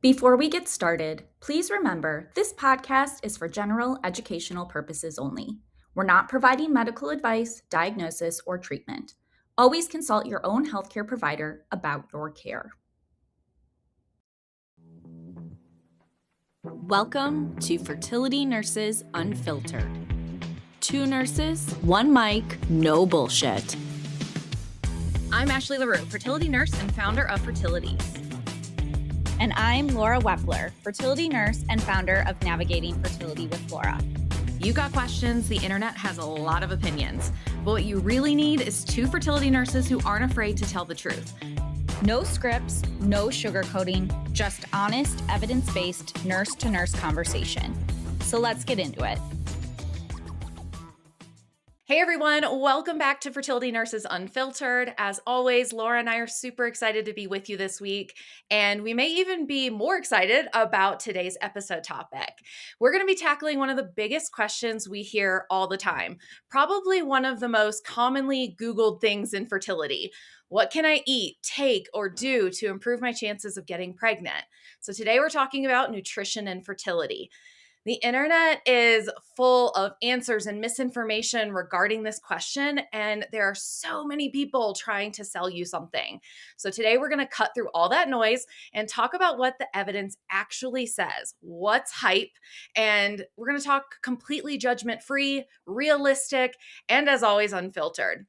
Before we get started, please remember this podcast is for general educational purposes only. We're not providing medical advice, diagnosis, or treatment. Always consult your own healthcare provider about your care. Welcome to Fertility Nurses Unfiltered. 2 nurses, 1 mic, no bullshit. I'm Ashley LaRue, fertility nurse and founder of Fertilities. And I'm Laura Wepler, fertility nurse and founder of Navigating Fertility with Laura. You got questions, the internet has a lot of opinions, but what you really need is 2 fertility nurses who aren't afraid to tell the truth. No scripts, no sugarcoating, just honest, evidence-based nurse-to-nurse conversation. So let's get into it. Hey everyone, welcome back to Fertility Nurses Unfiltered. As always, Laura and I are super excited to be with you this week, and we may even be more excited about today's episode topic. We're going to be tackling one of the biggest questions we hear all the time, probably one of the most commonly Googled things in fertility. What can I eat, take, or do to improve my chances of getting pregnant? So today we're talking about nutrition and fertility. The internet is full of answers and misinformation regarding this question, and there are so many people trying to sell you something. So today we're going to cut through all that noise and talk about what the evidence actually says, what's hype, and we're going to talk completely judgment-free, realistic, and as always, unfiltered.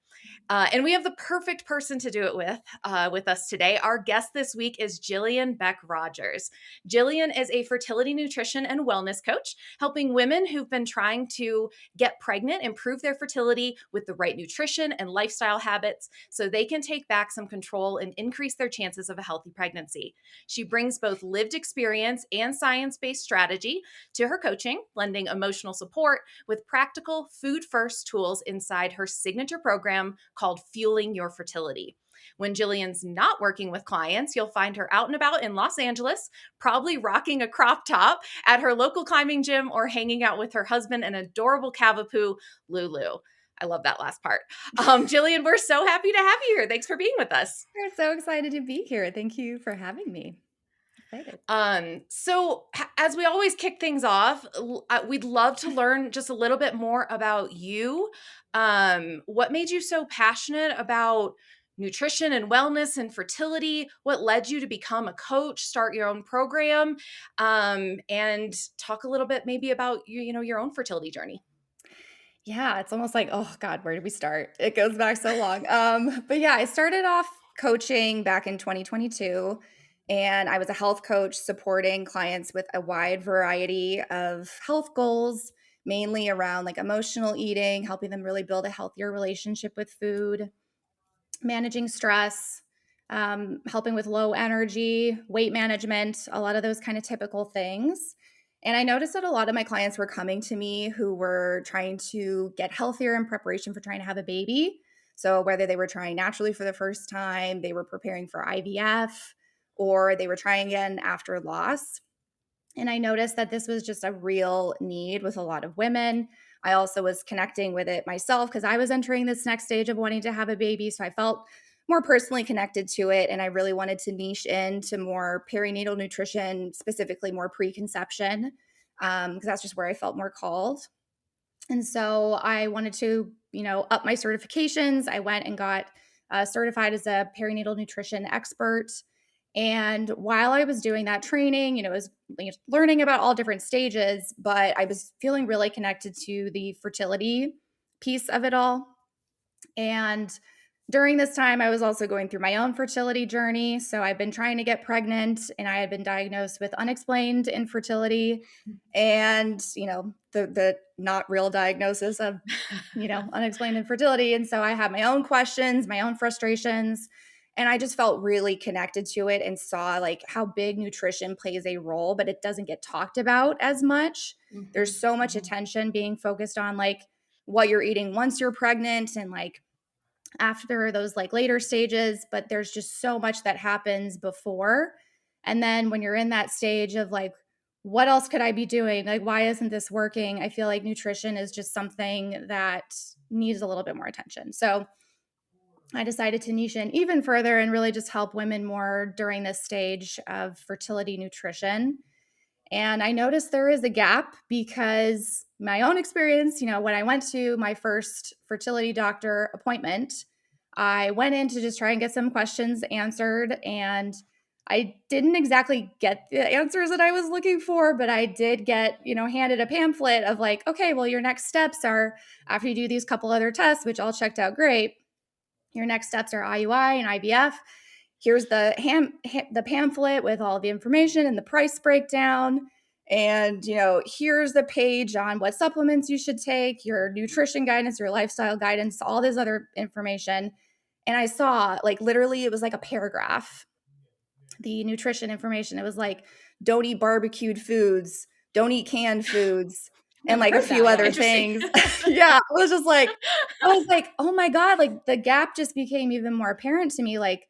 And we have the perfect person to do it with us today. Our guest this week is Jillian Beck Rogers. Jillian is a fertility nutrition and wellness coach, helping women who've been trying to get pregnant improve their fertility with the right nutrition and lifestyle habits so they can take back some control and increase their chances of a healthy pregnancy. She brings both lived experience and science-based strategy to her coaching, blending emotional support with practical food-first tools inside her signature program called Fueling Your Fertility. When Jillian's not working with clients, you'll find her out and about in Los Angeles, probably rocking a crop top at her local climbing gym or hanging out with her husband and adorable Cavapoo, Lulu. I love that last part. Jillian, we're so happy to have you here. Thanks for being with us. We're so excited to be here. Thank you for having me. Excited. So as we always kick things off, we'd love to learn just a little bit more about you. What made you so passionate about nutrition and wellness and fertility? What led you to become a coach, start your own program, and talk a little bit maybe about your own fertility journey? Yeah, it's almost like, oh God, where did we start? It goes back so long. But yeah, I started off coaching back in 2022, and I was a health coach supporting clients with a wide variety of health goals, mainly around like emotional eating, helping them really build a healthier relationship with food, managing stress, helping with low energy, weight management, a lot of those kind of typical things. And I noticed that a lot of my clients were coming to me who were trying to get healthier in preparation for trying to have a baby. So whether they were trying naturally for the first time, they were preparing for IVF, or they were trying again after loss. And I noticed that this was just a real need with a lot of women. I also was connecting with it myself because I was entering this next stage of wanting to have a baby. So I felt more personally connected to it. And I really wanted to niche into more perinatal nutrition, specifically more preconception, because that's just where I felt more called. And so I wanted to, up my certifications. I went and got certified as a perinatal nutrition expert. And while I was doing that training, I was learning about all different stages, but I was feeling really connected to the fertility piece of it all. And during this time, I was also going through my own fertility journey. So I've been trying to get pregnant, and I had been diagnosed with unexplained infertility and, the not real diagnosis of, unexplained infertility. And so I had my own questions, my own frustrations, and I just felt really connected to it and saw like how big nutrition plays a role, but it doesn't get talked about as much. Mm-hmm. There's so much attention being focused on like what you're eating once you're pregnant and like after those like later stages, but there's just so much that happens before. And then when you're in that stage of like, what else could I be doing? Like, why isn't this working? I feel like nutrition is just something that needs a little bit more attention. So I decided to niche in even further and really just help women more during this stage of fertility nutrition. And I noticed there is a gap because my own experience, when I went to my first fertility doctor appointment, I went in to just try and get some questions answered. And I didn't exactly get the answers that I was looking for, but I did get, handed a pamphlet of like, okay, well, your next steps are after you do these couple other tests, which all checked out great. Your next steps are IUI and IVF. Here's the pamphlet with all the information and the price breakdown. And, here's the page on what supplements you should take, your nutrition guidance, your lifestyle guidance, all this other information. And I saw like literally it was like a paragraph, the nutrition information. It was like, don't eat barbecued foods, don't eat canned foods, and like a few other things. Yeah. I was like, oh my God, like the gap just became even more apparent to me. Like,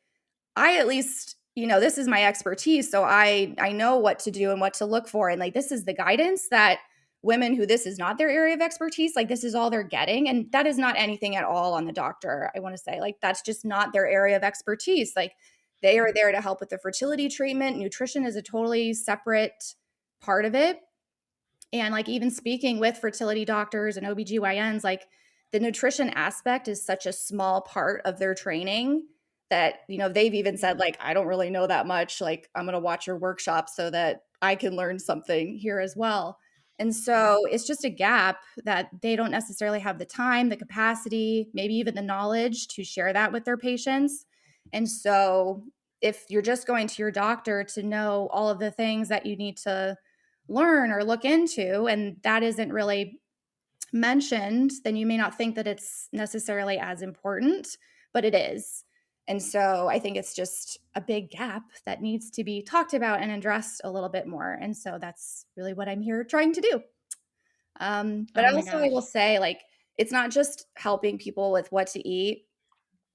I at least, this is my expertise. So I know what to do and what to look for. And like, this is the guidance that women who this is not their area of expertise, like this is all they're getting. And that is not anything at all on the doctor. I want to say like, that's just not their area of expertise. Like they are there to help with the fertility treatment. Nutrition is a totally separate part of it. And like even speaking with fertility doctors and OBGYNs, like the nutrition aspect is such a small part of their training that, they've even said like, I don't really know that much. Like I'm going to watch your workshop so that I can learn something here as well. And so it's just a gap that they don't necessarily have the time, the capacity, maybe even the knowledge to share that with their patients. And so if you're just going to your doctor to know all of the things that you need to learn or look into, and that isn't really mentioned, then you may not think that it's necessarily as important, but it is. And so I think it's just a big gap that needs to be talked about and addressed a little bit more. And so that's really what I'm here trying to do. But I will say, like, it's not just helping people with what to eat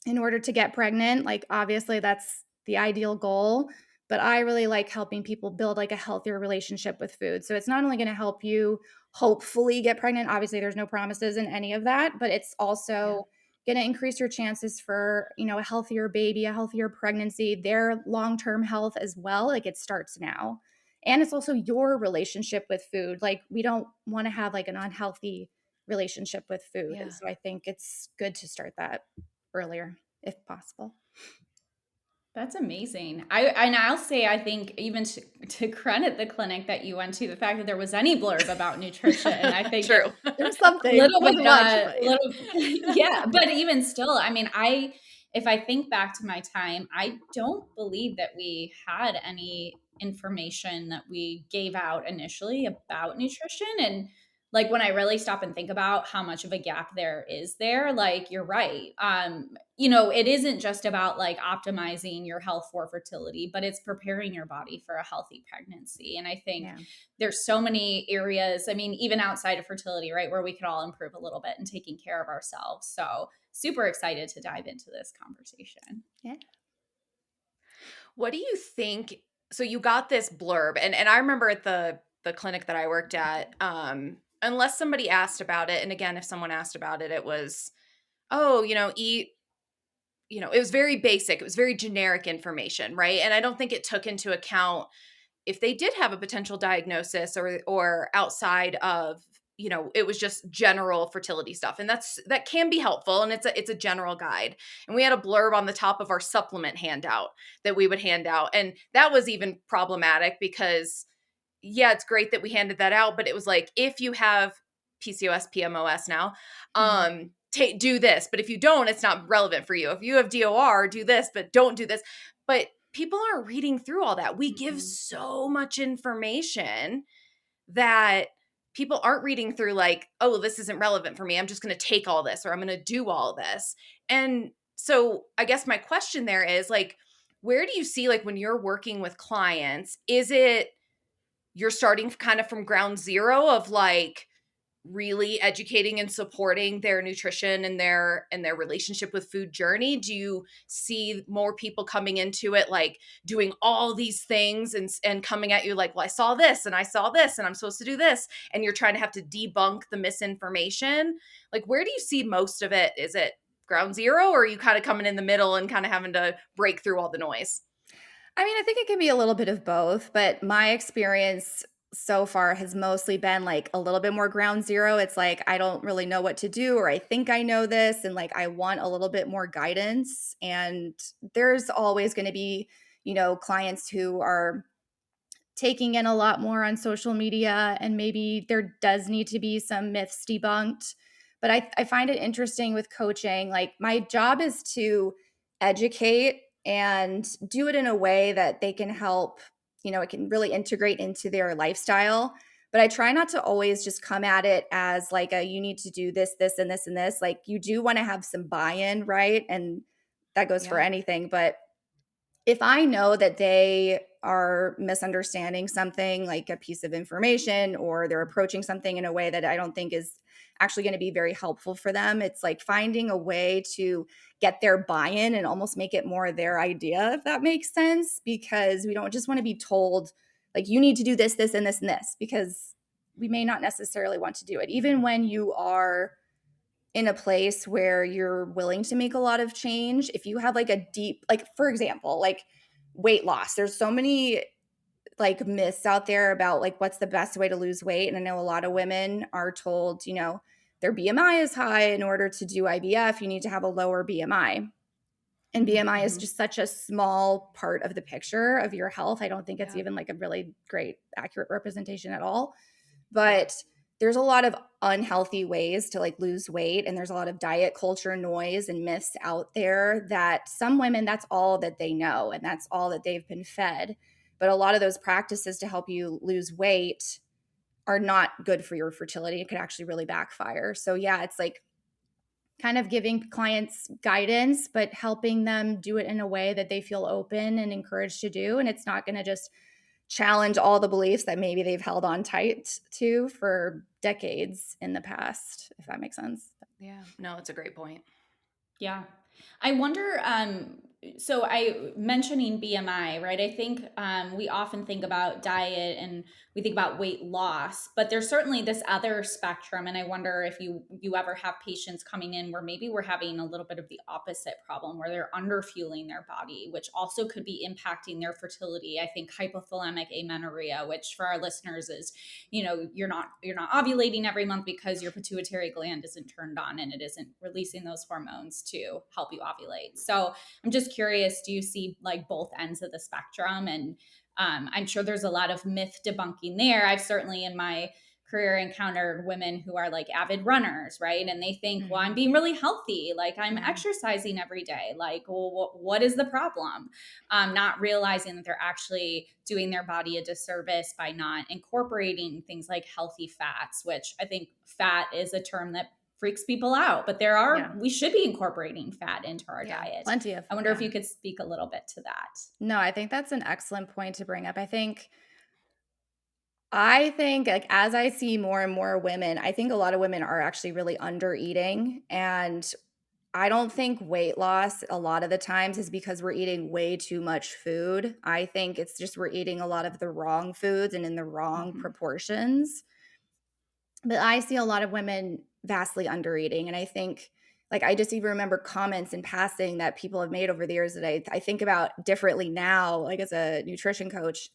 in order to get pregnant. Like, obviously, that's the ideal goal. But I really like helping people build like a healthier relationship with food. So it's not only going to help you hopefully get pregnant. Obviously, there's no promises in any of that, but it's also going to increase your chances for, a healthier baby, a healthier pregnancy, their long-term health as well. Like it starts now. And it's also your relationship with food. Like we don't want to have like an unhealthy relationship with food. And so I think it's good to start that earlier if possible. That's amazing. I'll say, I think even to credit the clinic that you went to, the fact that there was any blurb about nutrition, I think true. There's something. Yeah. But even still, I mean, if I think back to my time, I don't believe that we had any information that we gave out initially about nutrition. And like when I really stop and think about how much of a gap there is there, like you're right. It isn't just about like optimizing your health for fertility, but it's preparing your body for a healthy pregnancy. And I think there's so many areas, I mean, even outside of fertility, right, where we could all improve a little bit in taking care of ourselves. So super excited to dive into this conversation. Yeah. What do you think? So you got this blurb, and I remember at the clinic that I worked at, unless somebody asked about it, and again, if someone asked about it, it was, eat, it was very basic. It was very generic information, right? And I don't think it took into account if they did have a potential diagnosis or outside of, it was just general fertility stuff. And that can be helpful. And it's a general guide. And we had a blurb on the top of our supplement handout that we would hand out. And that was even problematic because it's great that we handed that out, but it was like, if you have PCOS, PMOS now, do this. But if you don't, it's not relevant for you. If you have DOR, do this, but don't do this. But people aren't reading through all that. We give so much information that people aren't reading through like, oh, this isn't relevant for me. I'm just going to take all this or I'm going to do all this. And so I guess my question there is like, where do you see like when you're working with clients, is it you're starting kind of from ground zero of like really educating and supporting their nutrition and their relationship with food journey? Do you see more people coming into it like doing all these things and coming at you like, well, I saw this and I'm supposed to do this, and you're trying to have to debunk the misinformation? Like, where do you see most of it? Is it ground zero, or are you kind of coming in the middle and kind of having to break through all the noise? I mean, I think it can be a little bit of both, but my experience so far has mostly been like a little bit more ground zero. It's like I don't really know what to do, or I think I know this, and like I want a little bit more guidance. And there's always going to be, clients who are taking in a lot more on social media, and maybe there does need to be some myths debunked. But I find it interesting with coaching. Like, my job is to educate and do it in a way that they can help, it can really integrate into their lifestyle. But I try not to always just come at it as like you need to do this, this, and this, and this. Like, you do want to have some buy-in, right? And that goes for Yeah. anything. But if I know that they are misunderstanding something, like a piece of information, or they're approaching something in a way that I don't think is actually going to be very helpful for them, it's like finding a way to get their buy-in and almost make it more their idea, if that makes sense. Because we don't just want to be told, like, you need to do this, this, and this, and this, because we may not necessarily want to do it. Even when you are in a place where you're willing to make a lot of change, if you have like a deep, like, for example, like weight loss, there's so many like myths out there about like what's the best way to lose weight. And I know a lot of women are told, their BMI is high. In order to do IVF, you need to have a lower BMI. And BMI is just such a small part of the picture of your health. I don't think it's even like a really great, accurate representation at all. But there's a lot of unhealthy ways to like lose weight, and there's a lot of diet culture noise and myths out there that some women, that's all that they know and that's all that they've been fed. But a lot of those practices to help you lose weight are not good for your fertility. It could actually really backfire. So yeah, it's like kind of giving clients guidance, but helping them do it in a way that they feel open and encouraged to do. And it's not going to just challenge all the beliefs that maybe they've held on tight to for decades in the past, if that makes sense. Yeah, no, it's a great point. Yeah. I wonder, so I mentioning BMI, right? I think we often think about diet and we think about weight loss, but there's certainly this other spectrum. And I wonder if you ever have patients coming in where maybe we're having a little bit of the opposite problem, where they're underfueling their body, which also could be impacting their fertility. I think hypothalamic amenorrhea, which for our listeners is, you're not ovulating every month because your pituitary gland isn't turned on and it isn't releasing those hormones to help you ovulate. So I'm just curious, do you see like both ends of the spectrum? And I'm sure there's a lot of myth debunking there. I've certainly in my career encountered women who are like avid runners, right? And they think, well, I'm being really healthy. Like I'm exercising every day. Like, well, what is the problem? Not realizing that they're actually doing their body a disservice by not incorporating things like healthy fats, which I think fat is a term that freaks people out, but we should be incorporating fat into our diet. Plenty of. I wonder if you could speak a little bit to that. No, I think that's an excellent point to bring up. I think like as I see more and more women, I think a lot of women are actually really under eating. And I don't think weight loss a lot of the times is because we're eating way too much food. I think it's just we're eating a lot of the wrong foods and in the wrong proportions. But I see a lot of women vastly under eating. And I think, like, I just even remember comments in passing that people have made over the years that I think about differently now, like as a nutrition coach.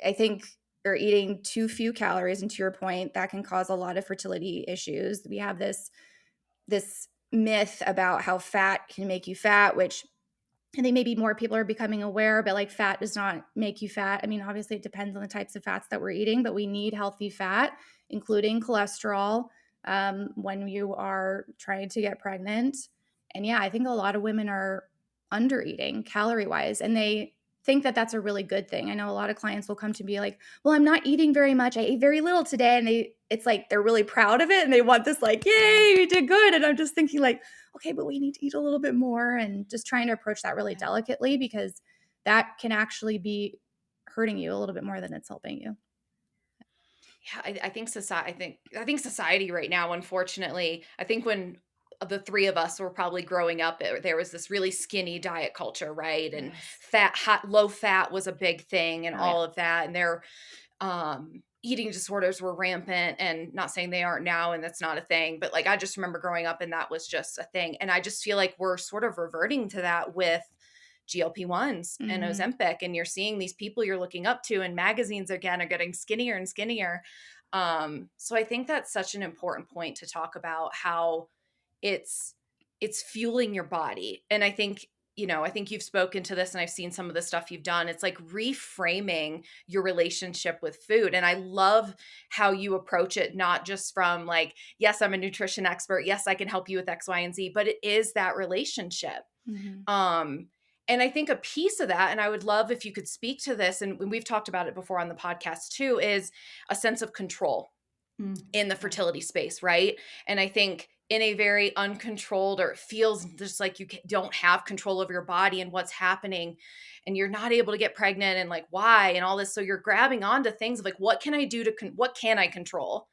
I think you're eating too few calories, and to your point, that can cause a lot of fertility issues. We have this myth about how fat can make you fat, which I think maybe more people are becoming aware, but like fat does not make you fat. I mean, obviously it depends on the types of fats that we're eating, but we need healthy fat, including cholesterol, when you are trying to get pregnant. And yeah, I think a lot of women are under eating calorie wise, and they think that that's a really good thing. I know a lot of clients will come to me like, well, I'm not eating very much. I ate very little today. And it's like, they're really proud of it. And they want this like, yay, you did good. And I'm just thinking like, okay, but we need to eat a little bit more, and just trying to approach that really delicately, because that can actually be hurting you a little bit more than it's helping you. Yeah, I think society right now, unfortunately, I think when the three of us were probably growing up, there was this really skinny diet culture, right? And low fat was a big thing, and all of that. And there, eating disorders were rampant, and not saying they aren't now and that's not a thing, but like I just remember growing up and that was just a thing. And I just feel like we're sort of reverting to that with GLP-1s and Ozempic, and you're seeing these people you're looking up to in magazines again are getting skinnier and skinnier. So I think that's such an important point to talk about, how it's fueling your body. And I think, I think you've spoken to this and I've seen some of the stuff you've done. It's like reframing your relationship with food. And I love how you approach it, not just from like, yes, I'm a nutrition expert. Yes, I can help you with X, Y, and Z, but it is that relationship. And I think a piece of that, and I would love if you could speak to this, and we've talked about it before on the podcast too, is a sense of control in the fertility space, right? And I think in a very uncontrolled, or it feels just like you don't have control over your body and what's happening, and you're not able to get pregnant, and like why and all this. So you're grabbing onto things of like, what can I do what can I control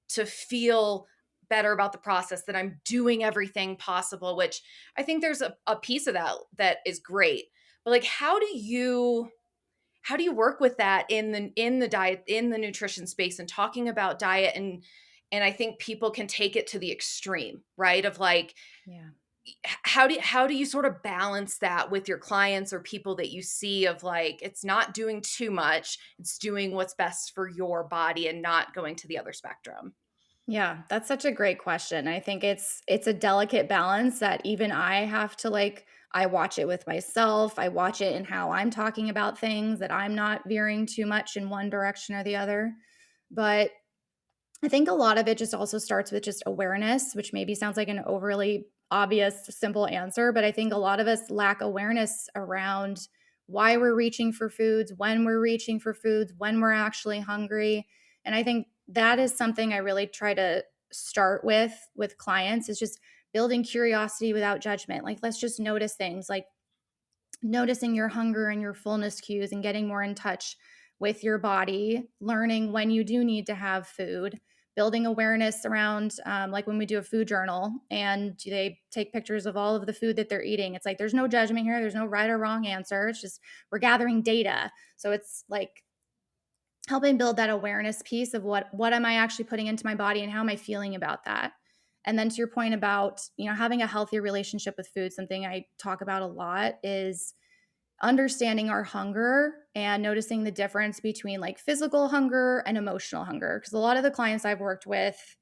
to feel better about the process, that I'm doing everything possible, which I think there's a piece of that is great. But like, how do you work with that in the diet, in the nutrition space, and talking about diet? And I think people can take it to the extreme, right? Of like, how do you sort of balance that with your clients or people that you see, of like, it's not doing too much, it's doing what's best for your body and not going to the other spectrum? Yeah, that's such a great question. I think it's a delicate balance that even I have to like, I watch it with myself. I watch it in how I'm talking about things, that I'm not veering too much in one direction or the other. But I think a lot of it just also starts with just awareness, which maybe sounds like an overly obvious, simple answer, but I think a lot of us lack awareness around why we're reaching for foods, when we're reaching for foods, when we're actually hungry. And I think that is something I really try to start with clients, is just building curiosity without judgment. Like, let's just notice things, like noticing your hunger and your fullness cues and getting more in touch with your body, learning when you do need to have food, building awareness around like when we do a food journal and they take pictures of all of the food that they're eating. It's like, there's no judgment here. There's no right or wrong answer. It's just, we're gathering data. So it's like helping build that awareness piece of what am I actually putting into my body and how am I feeling about that? And then to your point about, having a healthy relationship with food, something I talk about a lot is understanding our hunger and noticing the difference between like physical hunger and emotional hunger. Because a lot of the clients I've worked with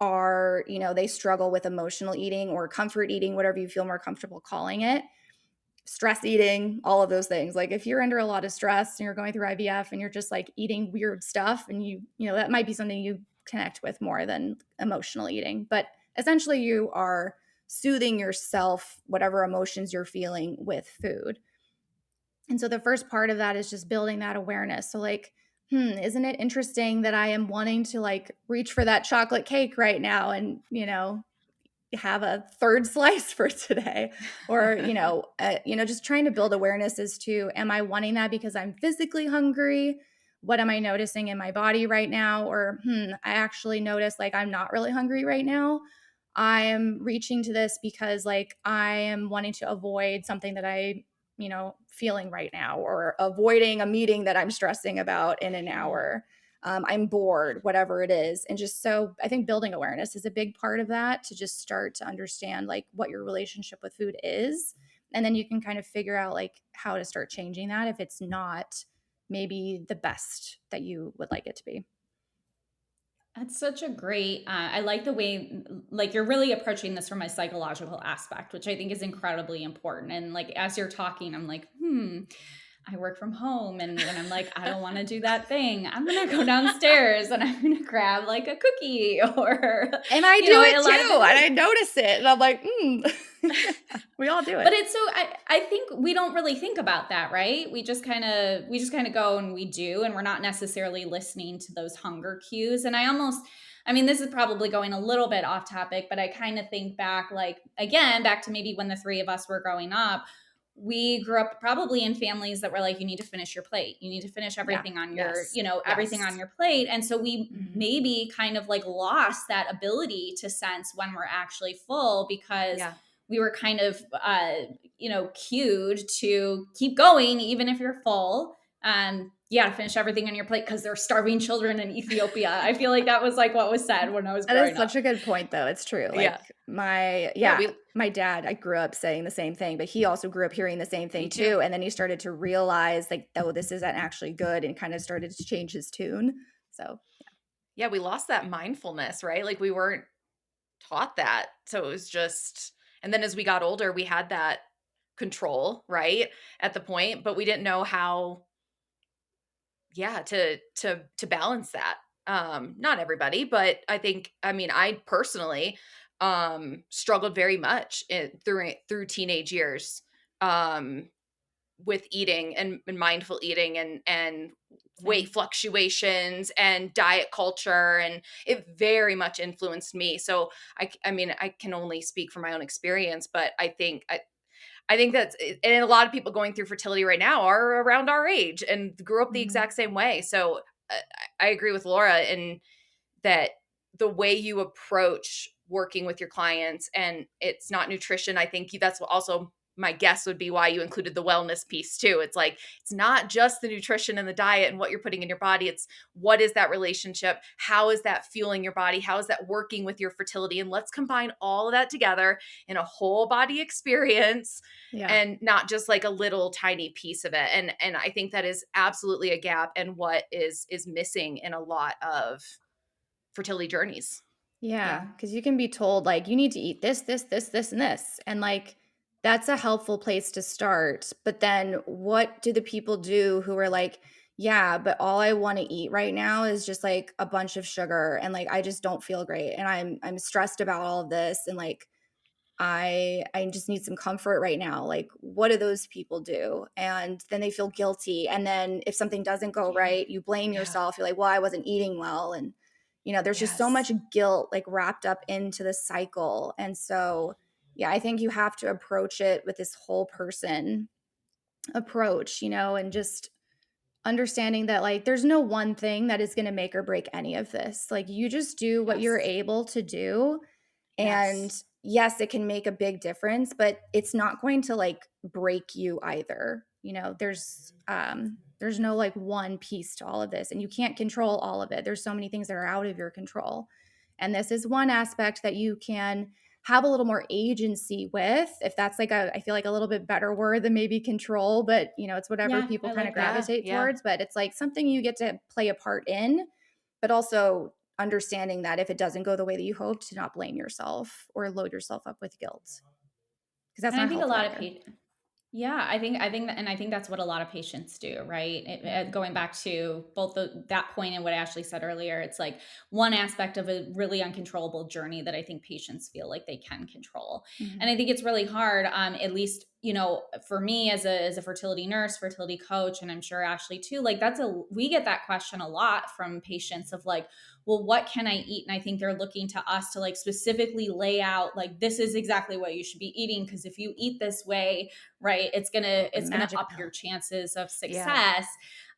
are, they struggle with emotional eating or comfort eating, whatever you feel more comfortable calling it, stress eating, all of those things. Like if you're under a lot of stress and you're going through IVF and you're just like eating weird stuff, and that might be something you connect with more than emotional eating. But essentially you are soothing yourself, whatever emotions you're feeling, with food. And so the first part of that is just building that awareness. So like, isn't it interesting that I am wanting to like reach for that chocolate cake right now and, have a third slice for today, or, just trying to build awareness as to, am I wanting that because I'm physically hungry? What am I noticing in my body right now? Or, I actually notice like I'm not really hungry right now. I am reaching to this because like I am wanting to avoid something that I feeling right now, or avoiding a meeting that I'm stressing about in an hour. I'm bored, whatever it is. And just, so I think building awareness is a big part of that, to just start to understand like what your relationship with food is. And then you can kind of figure out like how to start changing that if it's not maybe the best that you would like it to be. That's such a great, I like the way, like, you're really approaching this from a psychological aspect, which I think is incredibly important. And like, as you're talking, I'm like, I work from home, and when I'm like, I don't want to do that thing, I'm going to go downstairs and I'm going to grab like a cookie, or, and I do it too. And I notice it and I'm like, we all do it. But it's so, I think we don't really think about that, right? We just kind of go and we do, and we're not necessarily listening to those hunger cues. And this is probably going a little bit off topic, but I kind of think back, like, again, back to maybe when the three of us were growing up. We grew up probably in families that were like, you need to finish your plate. You need to finish everything on your, everything on your plate. And so we maybe kind of like lost that ability to sense when we're actually full, because we were kind of, cued to keep going, even if you're full. you got to finish everything on your plate because there are starving children in Ethiopia. I feel like that was like what was said when I was That growing is up. such a good point, though. It's true. Yeah. Like my dad, I grew up saying the same thing, but he also grew up hearing the same thing too. And then he started to realize like, oh, this isn't actually good, and kind of started to change his tune. So yeah, we lost that mindfulness, right? Like we weren't taught that. So it was just, and then as we got older, we had that control, right? At the point, but we didn't know how, to balance that. Not everybody, but I personally struggled very much through teenage years with eating and mindful eating and weight fluctuations and diet culture, and it very much influenced me. So I can only speak from my own experience, but I think that's, and a lot of people going through fertility right now are around our age and grew up the exact same way. So I agree with Laura in that the way you approach working with your clients, and it's not nutrition. I think that's what also my guess would be why you included the wellness piece too. It's like, it's not just the nutrition and the diet and what you're putting in your body. It's what is that relationship? How is that fueling your body? How is that working with your fertility? And let's combine all of that together in a whole body experience, and not just like a little tiny piece of it. And I think that is absolutely a gap, and what is missing in a lot of fertility journeys. yeah, because you can be told like you need to eat this, this, this, this, and this. And like that's a helpful place to start. But then what do the people do who are like, yeah, but all I want to eat right now is just like a bunch of sugar, and like I just don't feel great, and I'm stressed about all of this, and like I just need some comfort right now. Like, what do those people do? And then they feel guilty. And then if something doesn't go right, you blame yourself. You're like, well, I wasn't eating well. And, there's just so much guilt like wrapped up into the cycle. And so, yeah, I think you have to approach it with this whole person approach, and just understanding that like there's no one thing that is going to make or break any of this. Like, you just do what you're able to do. And yes, it can make a big difference, but it's not going to like break you either. There's no like one piece to all of this, and you can't control all of it. There's so many things that are out of your control. And this is one aspect that you can have a little more agency with, if that's like I feel like a little bit better word than maybe control, but it's whatever people kind of gravitate towards, but it's like something you get to play a part in, but also understanding that if it doesn't go the way that you hoped, to not blame yourself or load yourself up with guilt. Because that's not I think a lot of patients. I think that's what a lot of patients do, right? Going back to both that point and what Ashley said earlier, it's like one aspect of a really uncontrollable journey that I think patients feel like they can control. Mm-hmm. And I think it's really hard, at least, for me as a fertility nurse, fertility coach, and I'm sure Ashley too, like we get that question a lot from patients of like, well, what can I eat? And I think they're looking to us to like specifically lay out, like, this is exactly what you should be eating. Because if you eat this way, right, it's gonna up your chances of success.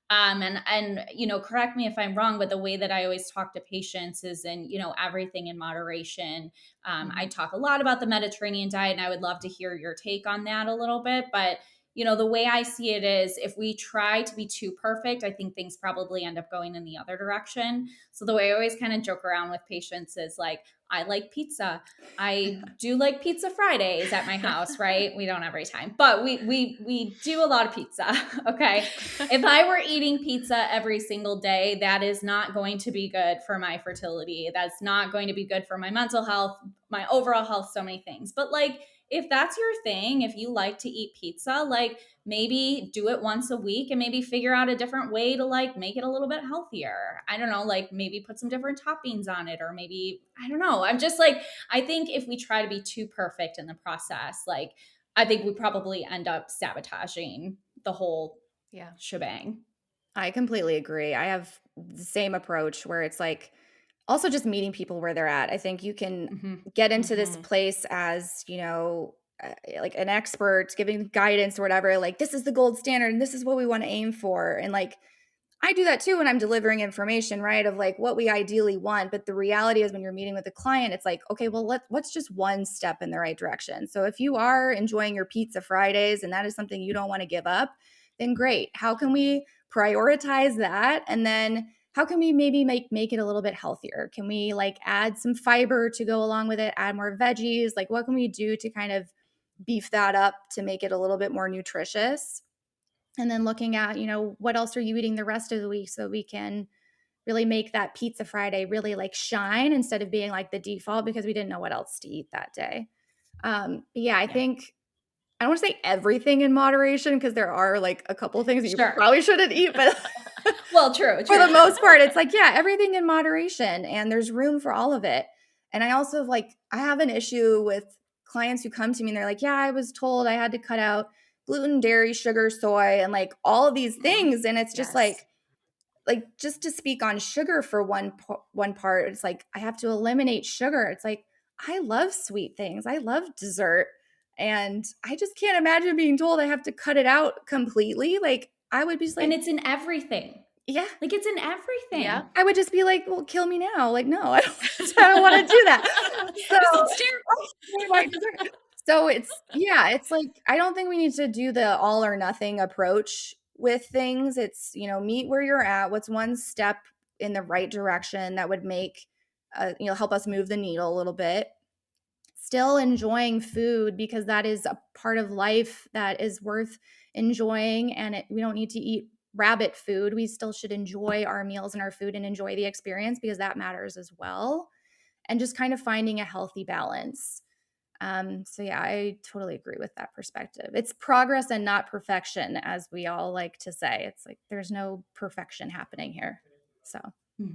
And correct me if I'm wrong, but the way that I always talk to patients is in, everything in moderation. I talk a lot about the Mediterranean diet, and I would love to hear your take on that a little bit. But the way I see it is, if we try to be too perfect, I think things probably end up going in the other direction. So the way I always kind of joke around with patients is like, I like pizza. I do like pizza Fridays at my house, right? We don't every time, but we do a lot of pizza. Okay. If I were eating pizza every single day, that is not going to be good for my fertility. That's not going to be good for my mental health, my overall health, so many things. But like, if that's your thing, if you like to eat pizza, like maybe do it once a week and maybe figure out a different way to like make it a little bit healthier. I don't know, like maybe put some different toppings on it, or maybe, I don't know. I'm just like, I think if we try to be too perfect in the process, like I think we probably end up sabotaging the whole shebang. I completely agree. I have the same approach where it's like, also just meeting people where they're at. I think you can get into this place as, like an expert giving guidance or whatever, like this is the gold standard and this is what we want to aim for. And like, I do that too when I'm delivering information, right? Of like what we ideally want. But the reality is when you're meeting with a client, it's like, okay, well, what's just one step in the right direction? So if you are enjoying your pizza Fridays and that is something you don't want to give up, then great. How can we prioritize that. And then how can we maybe make it a little bit healthier? Can we like add some fiber to go along with it, add more veggies? Like what can we do to kind of beef that up to make it a little bit more nutritious? And then looking at, what else are you eating the rest of the week so we can really make that pizza Friday really like shine instead of being like the default because we didn't know what else to eat that day. But yeah, I think I don't want to say everything in moderation because there are like a couple things that you probably shouldn't eat, but well, true. For the most part, it's like, yeah, everything in moderation and there's room for all of it. And I also I have an issue with clients who come to me and they're like, yeah, I was told I had to cut out gluten, dairy, sugar, soy, and like all of these things. And it's just like just to speak on sugar for one part, it's like I have to eliminate sugar. It's like I love sweet things. I love dessert. And I just can't imagine being told I have to cut it out completely. Like I would be just like, and it's in everything. Yeah. Like it's in everything. Yeah. I would just be like, well, kill me now. Like, no, I don't want to do that. So it's like, I don't think we need to do the all or nothing approach with things. It's, meet where you're at. What's one step in the right direction that would make, help us move the needle a little bit. Still enjoying food because that is a part of life that is worth enjoying. And we don't need to eat rabbit food. We still should enjoy our meals and our food and enjoy the experience because that matters as well. And just kind of finding a healthy balance. So yeah, I totally agree with that perspective. It's progress and not perfection, as we all like to say. It's like there's no perfection happening here. So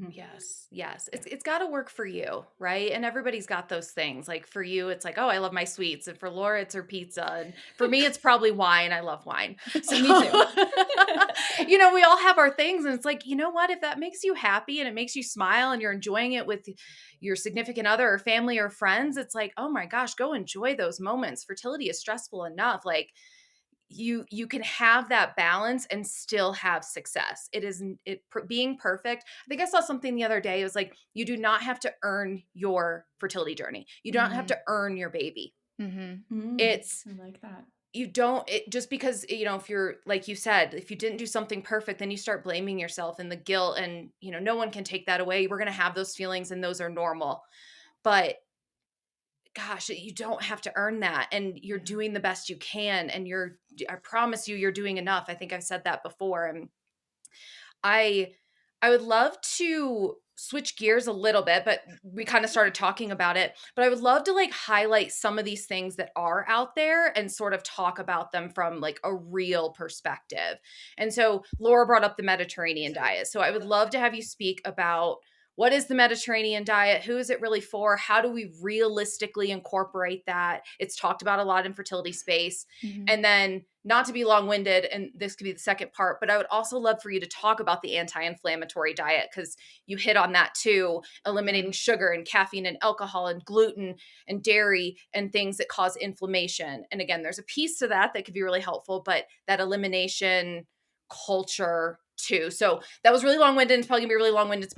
Yes. It's got to work for you, right? And everybody's got those things. Like for you, it's like, oh, I love my sweets. And for Laura, it's her pizza. And for me, it's probably wine. I love wine. So me too. We all have our things. And it's like, you know what? If that makes you happy and it makes you smile and you're enjoying it with your significant other or family or friends, it's like, oh my gosh, go enjoy those moments. Fertility is stressful enough. Like, you can have that balance and still have success. Being perfect. I think I saw something the other day. It was like, you do not have to earn your fertility journey. You don't have to earn your baby. It's, I like that. You don't, just because, if you're, like you said, if you didn't do something perfect, then you start blaming yourself and the guilt and, no one can take that away. We're going to have those feelings and those are normal, but gosh, you don't have to earn that. And you're doing the best you can. And I promise you're doing enough. I think I've said that before. And I would love to switch gears a little bit, but we kind of started talking about it, but I would love to highlight some of these things that are out there and sort of talk about them from a real perspective. And so Laura brought up the Mediterranean diet. So I would love to have you speak about what is the Mediterranean diet? Who is it really for? How do we realistically incorporate that? It's talked about a lot in fertility space. And then, not to be long-winded, and this could be the second part, but I would also love for you to talk about the anti-inflammatory diet because you hit on that too, eliminating sugar and caffeine and alcohol and gluten and dairy and things that cause inflammation. And again, there's a piece to that could be really helpful, but that elimination culture too. So that was really long-winded. It's probably gonna be a really long-winded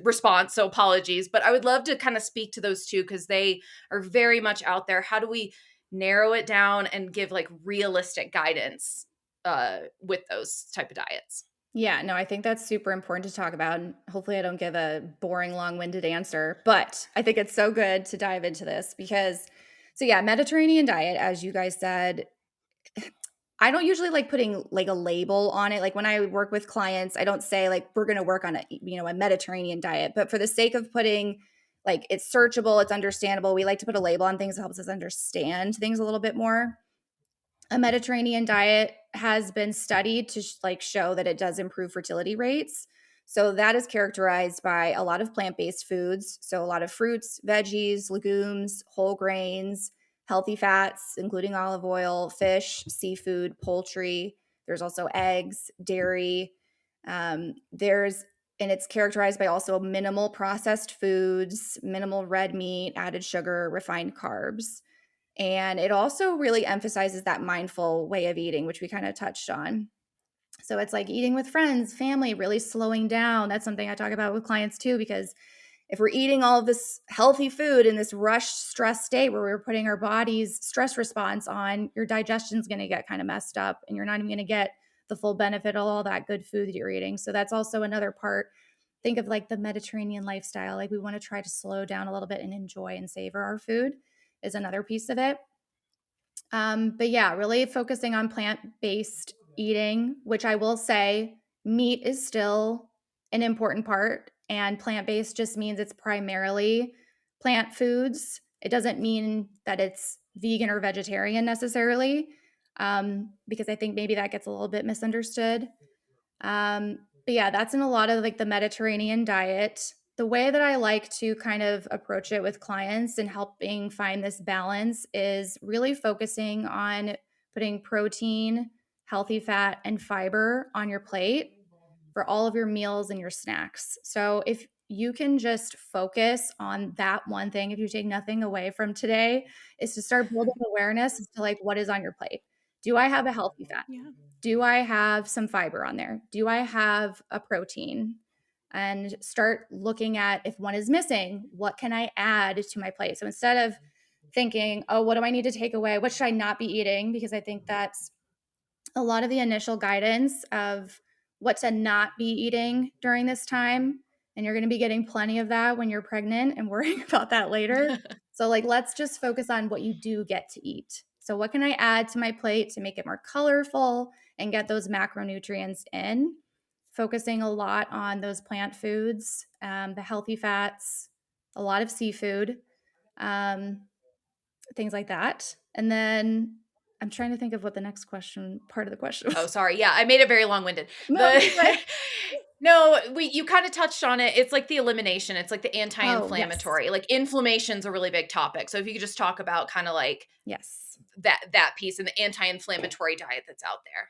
response. So apologies, but I would love to kind of speak to those two because they are very much out there. How do we narrow it down and give realistic guidance with those type of diets? Yeah, no, I think that's super important to talk about. And hopefully I don't give a boring, long-winded answer, but I think it's so good to dive into this because, Mediterranean diet, as you guys said, I don't usually like putting a label on it. Like when I work with clients, I don't say we're going to work on a Mediterranean diet, but for the sake of putting it's searchable, it's understandable. We like to put a label on things that helps us understand things a little bit more. A Mediterranean diet has been studied to show that it does improve fertility rates. So that is characterized by a lot of plant-based foods. So a lot of fruits, veggies, legumes, whole grains, healthy fats, including olive oil, fish, seafood, poultry. There's also eggs, dairy. And it's characterized by also minimal processed foods, minimal red meat, added sugar, refined carbs. And it also really emphasizes that mindful way of eating, which we kind of touched on. So it's like eating with friends, family, really slowing down. That's something I talk about with clients too, because if we're eating all of this healthy food in this rushed stress state where we're putting our body's stress response on, your digestion's going to get kind of messed up and you're not even going to get the full benefit of all that good food that you're eating. So that's also another part. Think of like the Mediterranean lifestyle. Like we want to try to slow down a little bit and enjoy and savor our food is another piece of it. But yeah, really focusing on plant-based eating, which I will say meat is still an important part. And plant-based just means it's primarily plant foods. It doesn't mean that it's vegan or vegetarian necessarily, because I think maybe that gets a little bit misunderstood. But yeah, that's in a lot of like the Mediterranean diet. The way that I like to kind of approach it with clients and helping find this balance is really focusing on putting protein, healthy fat, and fiber on your plate for all of your meals and your snacks. So if you can just focus on that one thing, if you take nothing away from today, is to start building awareness as to like what is on your plate. Do I have a healthy fat? Yeah. Do I have some fiber on there? Do I have a protein? And start looking at if one is missing, what can I add to my plate? So instead of thinking, oh, what do I need to take away? What should I not be eating? Because I think that's a lot of the initial guidance of what to not be eating during this time. And you're going to be getting plenty of that when you're pregnant and worrying about that later. So like, let's just focus on what you do get to eat. So what can I add to my plate to make it more colorful and get those macronutrients in? Focusing a lot on those plant foods, the healthy fats, a lot of seafood, things like that. And then I'm trying to think of what the next part of the question was. Oh, sorry. Yeah, I made it very long-winded. No, No, you kind of touched on it. It's like the elimination. It's like the anti-inflammatory. yes. Like inflammation's a really big topic. So if you could just talk about kind of like Yes. that piece and the anti-inflammatory diet that's out there.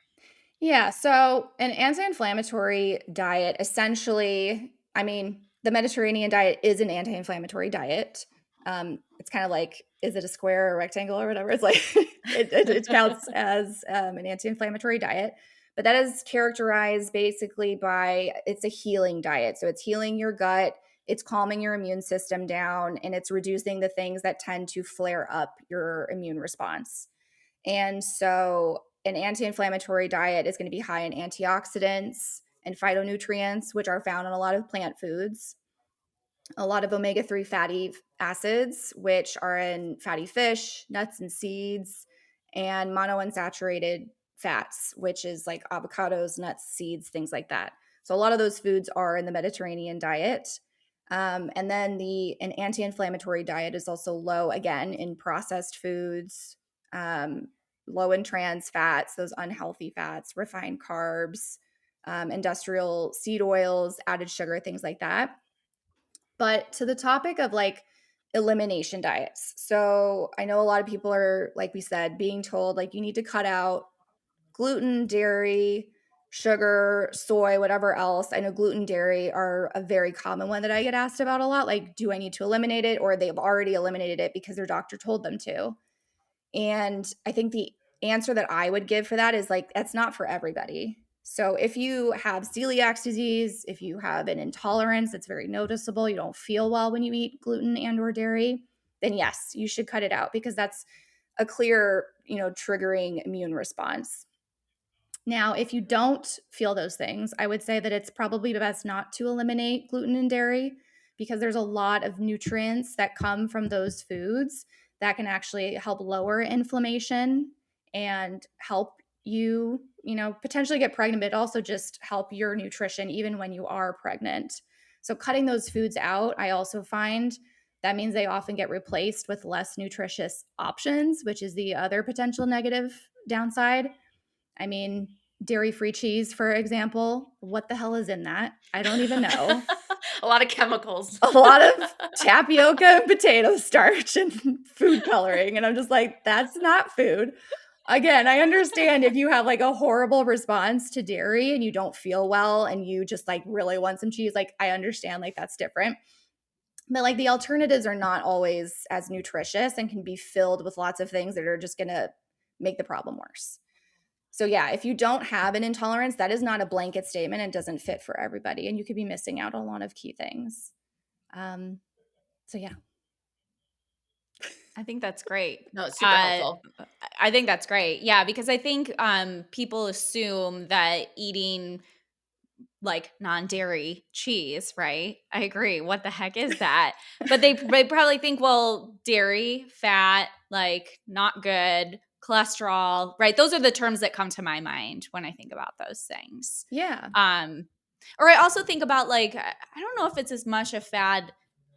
Yeah. So an anti-inflammatory diet, essentially, I mean, the Mediterranean diet is an anti-inflammatory diet. It's kind of like, is it a square or rectangle or whatever? It's like it counts as an anti-inflammatory diet. But that is characterized basically by it's a healing diet. So it's healing your gut, it's calming your immune system down, and it's reducing the things that tend to flare up your immune response. And so an anti-inflammatory diet is going to be high in antioxidants and phytonutrients, which are found in a lot of plant foods. A lot of omega-3 fatty acids, which are in fatty fish, nuts and seeds, and monounsaturated fats, which is like avocados, nuts, seeds, things like that. So a lot of those foods are in the Mediterranean diet. And then an anti-inflammatory diet is also low, again, in processed foods, low in trans fats, those unhealthy fats, refined carbs, industrial seed oils, added sugar, things like that. But to the topic of like elimination diets. So I know a lot of people are, like we said, being told like you need to cut out gluten, dairy, sugar, soy, whatever else. I know gluten, dairy are a very common one that I get asked about a lot. Like, do I need to eliminate it, or they've already eliminated it because their doctor told them to? And I think the answer that I would give for that is like, that's not for everybody. So if you have celiac disease, if you have an intolerance that's very noticeable, you don't feel well when you eat gluten and or dairy, then yes, you should cut it out because that's a clear, triggering immune response. Now, if you don't feel those things, I would say that it's probably best not to eliminate gluten and dairy because there's a lot of nutrients that come from those foods that can actually help lower inflammation and help you, potentially get pregnant, but also just help your nutrition even when you are pregnant. So cutting those foods out, I also find that means they often get replaced with less nutritious options, which is the other potential negative downside. I mean, dairy-free cheese, for example, what the hell is in that? I don't even know. A lot of chemicals. A lot of tapioca and potato starch and food coloring. And I'm just like, that's not food. Again, I understand if you have like a horrible response to dairy and you don't feel well and you just like really want some cheese, like I understand like that's different. But like the alternatives are not always as nutritious and can be filled with lots of things that are just going to make the problem worse. So yeah, if you don't have an intolerance, that is not a blanket statement and doesn't fit for everybody. And you could be missing out on a lot of key things. So yeah. I think that's great. No, it's super helpful. I think that's great. Yeah, because I think people assume that eating like non-dairy cheese, right? I agree. What the heck is that? But they probably think, well, dairy, fat, like not good, cholesterol, right? Those are the terms that come to my mind when I think about those things. Yeah. Or I also think about like I don't know if it's as much a fad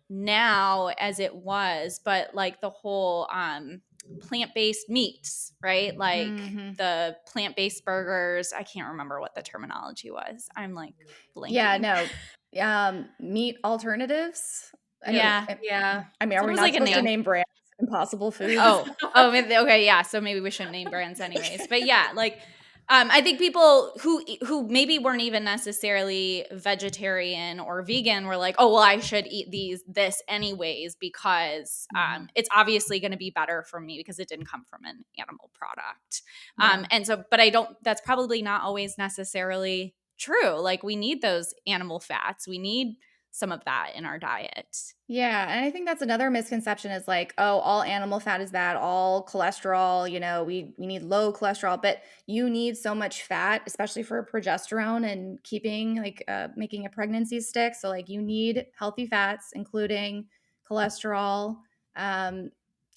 now as it was, but like the whole plant-based meats, right? Like Mhm. the plant-based burgers. I can't remember what the terminology was. I'm like Yeah, blinking. no. Meat alternatives? I don't Yeah. Yeah. I mean, are So it we was not like a supposed to name. name brands? Impossible Foods? Oh, okay, yeah. So maybe we shouldn't name brands anyways. But yeah, like I think people who maybe weren't even necessarily vegetarian or vegan were like, oh well, I should eat this anyways because Mhm. it's obviously going to be better for me because it didn't come from an animal product. Yeah. And so, but I don't. That's probably not always necessarily true. Like we need those animal fats. We need some of that in our diet. Yeah, and I think that's another misconception is like, oh, all animal fat is bad, all cholesterol, we need low cholesterol, but you need so much fat, especially for progesterone and keeping like making a pregnancy stick. So like you need healthy fats, including cholesterol, um,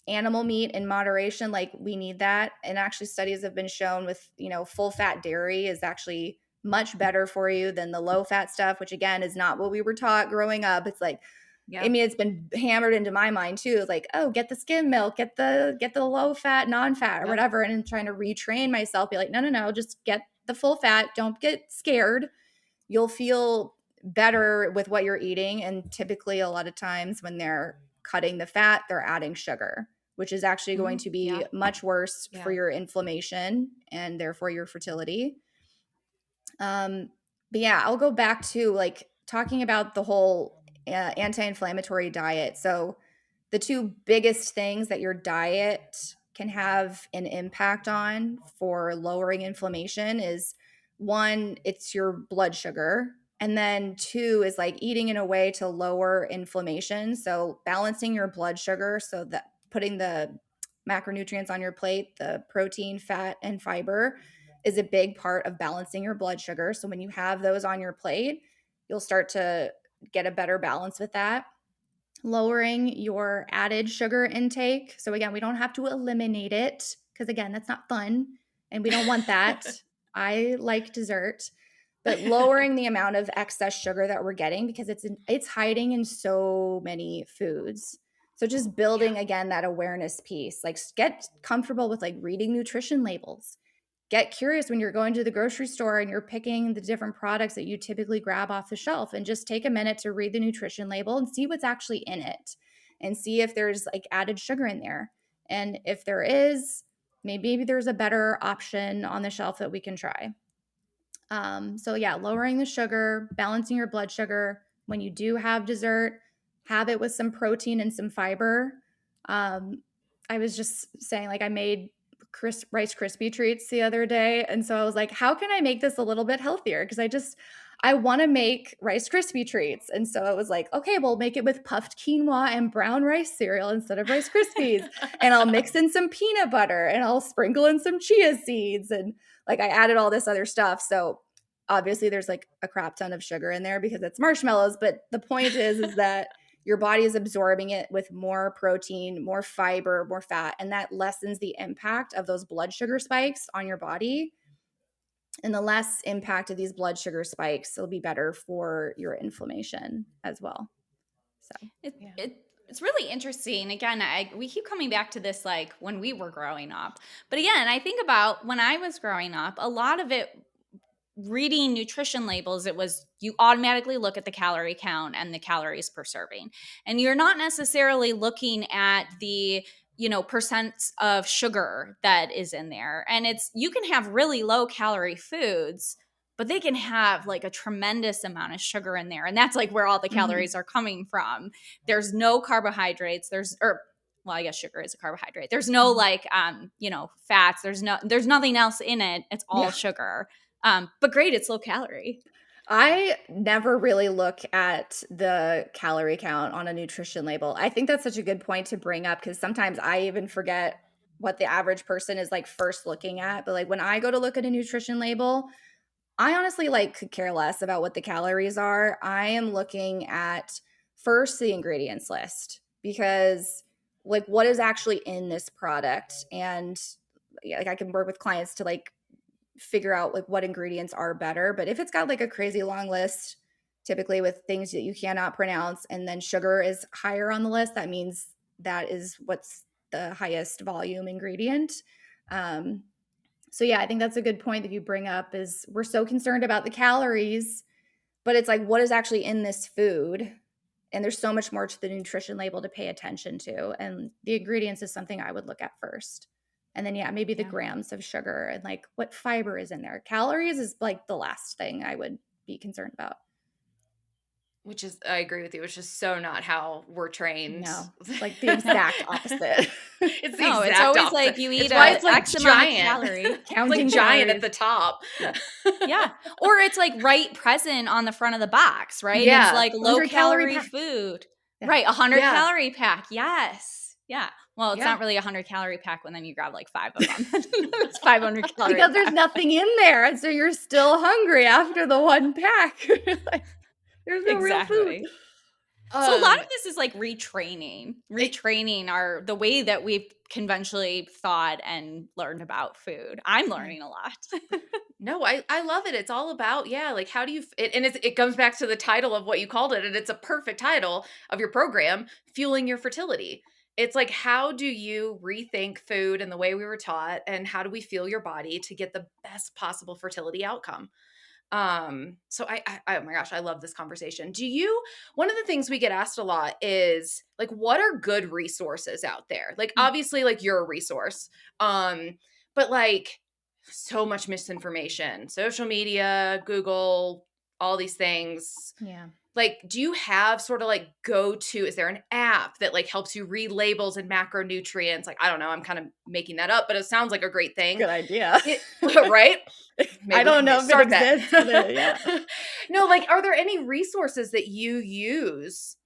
animal meat in moderation. Like we need that, and actually studies have been shown with full fat dairy is actually much better for you than the low fat stuff, which again is not what we were taught growing up. It's like I Yeah. mean, it's been hammered into my mind too. It's like, oh, get the skim milk, get the low fat, non-fat, or Yep. whatever. And I'm trying to retrain myself, be like, no, just get the full fat. Don't get scared. You'll feel better with what you're eating. And typically, a lot of times when they're cutting the fat, they're adding sugar, which is actually going to be Yeah. much worse for Yeah. your inflammation and therefore your fertility. But yeah, I'll go back to like talking about the whole anti-inflammatory diet. So the two biggest things that your diet can have an impact on for lowering inflammation is one, it's your blood sugar. And then two is like eating in a way to lower inflammation. So balancing your blood sugar so that putting the macronutrients on your plate, the protein, fat, and fiber is a big part of balancing your blood sugar. So when you have those on your plate, you'll start to get a better balance with that. Lowering your added sugar intake. So again, we don't have to eliminate it because again, that's not fun and we don't want that. I like dessert, but lowering the amount of excess sugar that we're getting because it's hiding in so many foods. So just building again that awareness piece, like get comfortable with like reading nutrition labels. Get curious when you're going to the grocery store and you're picking the different products that you typically grab off the shelf and just take a minute to read the nutrition label and see what's actually in it and see if there's like added sugar in there. And if there is, maybe there's a better option on the shelf that we can try. So yeah, lowering the sugar, balancing your blood sugar. When you do have dessert, have it with some protein and some fiber. I was just saying, like, I made Rice Krispie treats the other day, and so I was like, how can I make this a little bit healthier? Because I want to make Rice Krispie treats, and so it was like, okay, we'll make it with puffed quinoa and brown rice cereal instead of Rice Krispies, and I'll mix in some peanut butter, and I'll sprinkle in some chia seeds, and like I added all this other stuff. So obviously there's like a crap ton of sugar in there because it's marshmallows, but the point is that your body is absorbing it with more protein, more fiber, more fat, and that lessens the impact of those blood sugar spikes on your body. And the less impact of these blood sugar spikes, it'll be better for your inflammation as well. So It's really interesting. Again, we keep coming back to this like when we were growing up. But again, I think about when I was growing up, a lot of it reading nutrition labels, it was you automatically look at the calorie count and the calories per serving. And you're not necessarily looking at the percents of sugar that is in there. And you can have really low calorie foods, but they can have like a tremendous amount of sugar in there. And that's like where all the calories are coming from. There's no carbohydrates. Well, I guess sugar is a carbohydrate. There's no like fats. There's nothing else in it. It's all yeah. sugar. But great, it's low calorie. I never really look at the calorie count on a nutrition label. I think that's such a good point to bring up because sometimes I even forget what the average person is like first looking at. But like when I go to look at a nutrition label, I honestly like could care less about what the calories are. I am looking at first the ingredients list because like what is actually in this product and yeah, like I can work with clients to like figure out like what ingredients are better. But if it's got like a crazy long list, typically with things that you cannot pronounce, and then sugar is higher on the list, that means that is what's the highest volume ingredient. Um, so yeah, I think that's a good point that you bring up is we're so concerned about the calories, but it's like what is actually in this food? And there's so much more to the nutrition label to pay attention to. And the ingredients is something I would look at first. And then, yeah, maybe the grams of sugar and like what fiber is in there. Calories is like the last thing I would be concerned about. Which is, I agree with you, it's just so not how we're trained. No, it's like the exact opposite. It's the No, exact it's always opposite. like you eat It's why a it's like X amount of giant. calorie. It's Counting like giant calories. at the top. Yeah. Or it's like right present on the front of the box, right? Yeah. It's like low 100 calorie calorie pack. food. Yeah. Right. 100 Yeah. calorie pack. Yes. Yeah. Well, it's Yeah. not really 100 calorie pack when then you grab like 5 of them. It's 500 calorie Because there's pack. nothing in there. And so you're still hungry after the one pack. Like, there's no real food. So a lot of this is like retraining the way that we've conventionally thought and learned about food. I'm learning a lot. No, I love it. It's all about, yeah, like how do you, it comes back to the title of what you called it, and it's a perfect title of your program, Fueling Your Fertility. It's like, how do you rethink food and the way we were taught, and how do we fuel your body to get the best possible fertility outcome? So I oh my gosh, I love this conversation. One of the things we get asked a lot is like, what are good resources out there? Like, obviously, like you're a resource. But like so much misinformation, social media, Google, all these things. Yeah. Like, do you have sort of like is there an app that like helps you read labels and macronutrients? Like, I don't know, I'm kind of making that up, but it sounds like a great thing. Good idea. Right? Maybe I don't know if it exists. But yeah. No, like, are there any resources that you use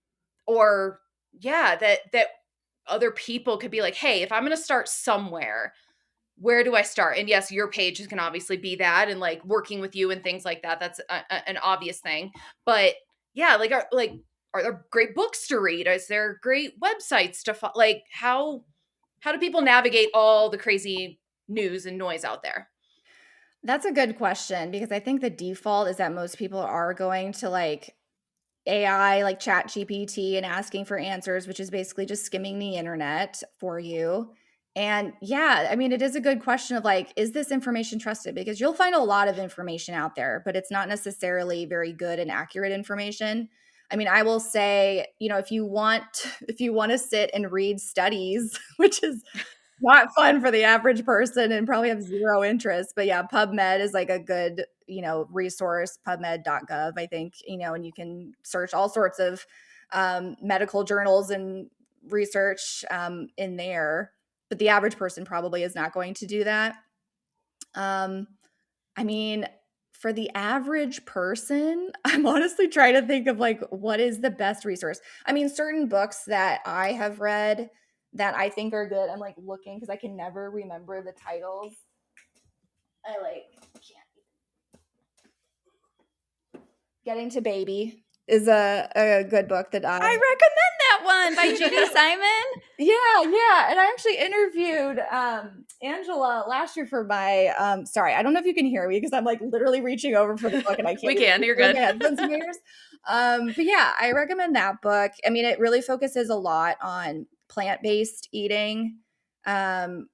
or that other people could be like, hey, if I'm going to start somewhere, where do I start? And yes, your page can obviously be that, and like working with you and things like that. That's an obvious thing. But yeah, are there great books to read? Is there great websites to follow? Like how do people navigate all the crazy news and noise out there? That's a good question because I think the default is that most people are going to like AI, like Chat GPT, and asking for answers, which is basically just skimming the internet for you. And yeah, I mean, it is a good question of like, is this information trusted? Because you'll find a lot of information out there, but it's not necessarily very good and accurate information. I mean, I will say, if you want to sit and read studies, which is not fun for the average person and probably have zero interest. But yeah, PubMed is like a good, resource, pubmed.gov, I think, and you can search all sorts of medical journals and research in there. But the average person probably is not going to do that. I mean, for the average person, I'm honestly trying to think of like, what is the best resource? I mean, certain books that I have read that I think are good. I'm like looking because I can never remember the titles. I can't. Getting to Baby is a good book that I recommend that one by Judy Simon. Yeah. And I actually interviewed Angela last year for my sorry, I don't know if you can hear me because I'm like literally reaching over for the book and I can't. We can, you're good. But yeah, I recommend that book. I mean, it really focuses a lot on plant-based eating,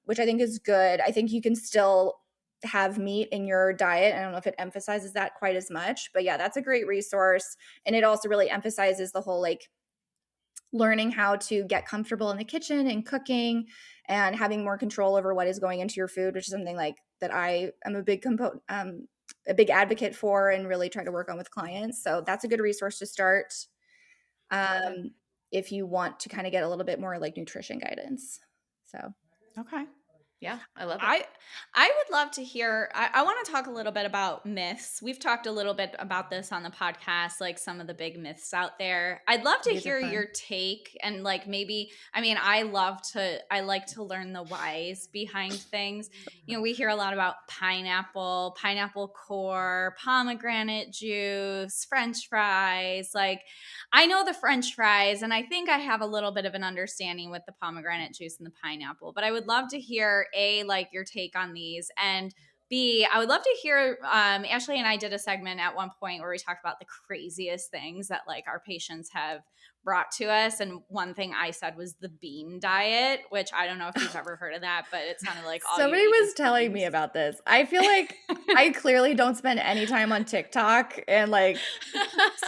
which I think is good. I think you can still have meat in your diet. I don't know if it emphasizes that quite as much, but yeah, that's a great resource. And it also really emphasizes the whole like learning how to get comfortable in the kitchen and cooking and having more control over what is going into your food, which is something like that I am a big advocate for and really try to work on with clients. So that's a good resource to start if you want to kind of get a little bit more like nutrition guidance. So okay. Yeah, I love it. I would love to hear. I want to talk a little bit about myths. We've talked a little bit about this on the podcast, like some of the big myths out there. I'd love to These are hear fun. your take and like maybe. I mean, I like to learn the whys behind things. We hear a lot about pineapple core, pomegranate juice, French fries. Like, I know the French fries, and I think I have a little bit of an understanding with the pomegranate juice and the pineapple, but I would love to hear like your take on these, and B, I would love to hear, Ashley and I did a segment at one point where we talked about the craziest things that like our patients have brought to us. And one thing I said was the bean diet, which I don't know if you've ever heard of that, but it sounded like all Somebody you eat was is telling me beans. about this. I feel like I clearly don't spend any time on TikTok and like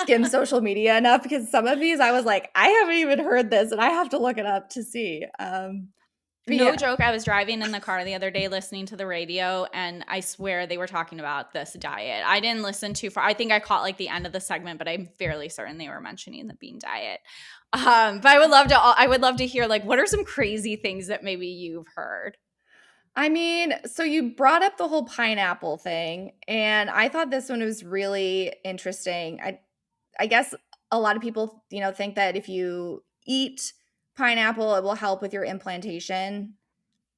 skim social media enough, because some of these I was like, I haven't even heard this and I have to look it up to see. But No yeah. joke, I was driving in the car the other day listening to the radio, and I swear they were talking about this diet. I didn't listen too far. I think I caught like the end of the segment, but I'm fairly certain they were mentioning the bean diet. But I would love to hear like what are some crazy things that maybe you've heard? I mean, so you brought up the whole pineapple thing, and I thought this one was really interesting. I guess a lot of people, think that if you eat pineapple, it will help with your implantation.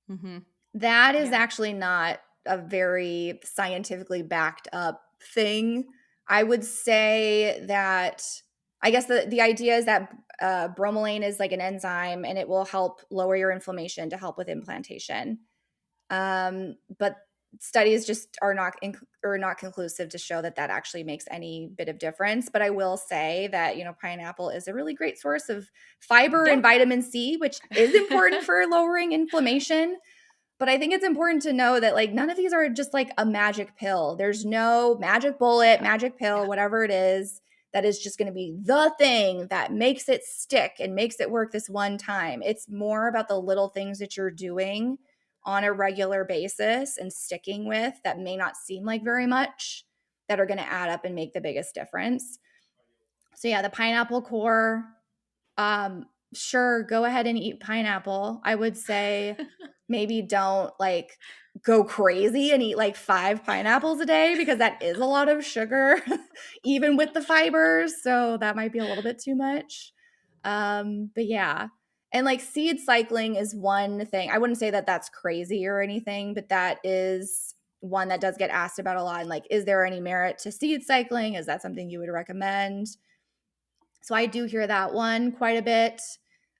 Mm-hmm. That is Yeah. actually not a very scientifically backed up thing. I would say that I guess the idea is that bromelain is like an enzyme and it will help lower your inflammation to help with implantation. But studies just are not conclusive to show that actually makes any bit of difference. But I will say that pineapple is a really great source of fiber and vitamin C, which is important for lowering inflammation. But I think it's important to know that like none of these are just like a magic pill. There's no magic bullet, magic pill, whatever it is, that is just going to be the thing that makes it stick and makes it work this one time. It's more about the little things that you're doing on a regular basis and sticking with that may not seem like very much, that are going to add up and make the biggest difference. So yeah, the pineapple core, sure, go ahead and eat pineapple. I would say maybe don't like go crazy and eat like 5 pineapples a day, because that is a lot of sugar, even with the fibers. So that might be a little bit too much. But yeah. And like seed cycling is one thing. I wouldn't say that that's crazy or anything, but that is one that does get asked about a lot. And like, is there any merit to seed cycling? Is that something you would recommend? So I do hear that one quite a bit.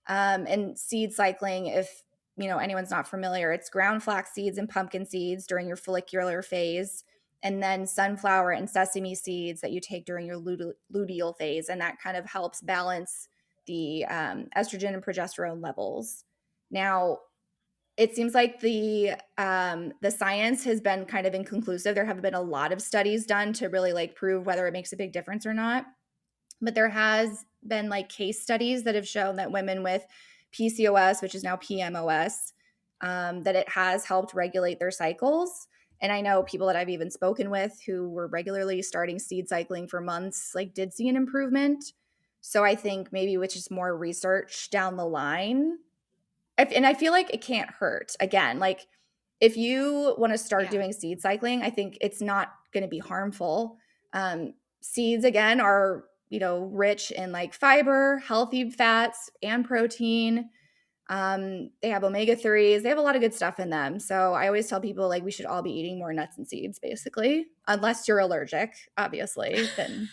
And seed cycling, if anyone's not familiar, it's ground flax seeds and pumpkin seeds during your follicular phase, and then sunflower and sesame seeds that you take during your luteal phase, and that kind of helps balance the estrogen and progesterone levels. Now, it seems like the science has been kind of inconclusive. There haven't been a lot of studies done to really like prove whether it makes a big difference or not. But there has been like case studies that have shown that women with PCOS, which is now PMOS, that it has helped regulate their cycles. And I know people that I've even spoken with who were regularly starting seed cycling for months, like did see an improvement. So I think maybe with just more research down the line, and I feel like it can't hurt. Again, like if you want to start doing seed cycling, I think it's not going to be harmful. Seeds, again, are rich in like fiber, healthy fats, and protein. They have omega-3s. They have a lot of good stuff in them. So I always tell people like we should all be eating more nuts and seeds, basically, unless you're allergic, obviously, then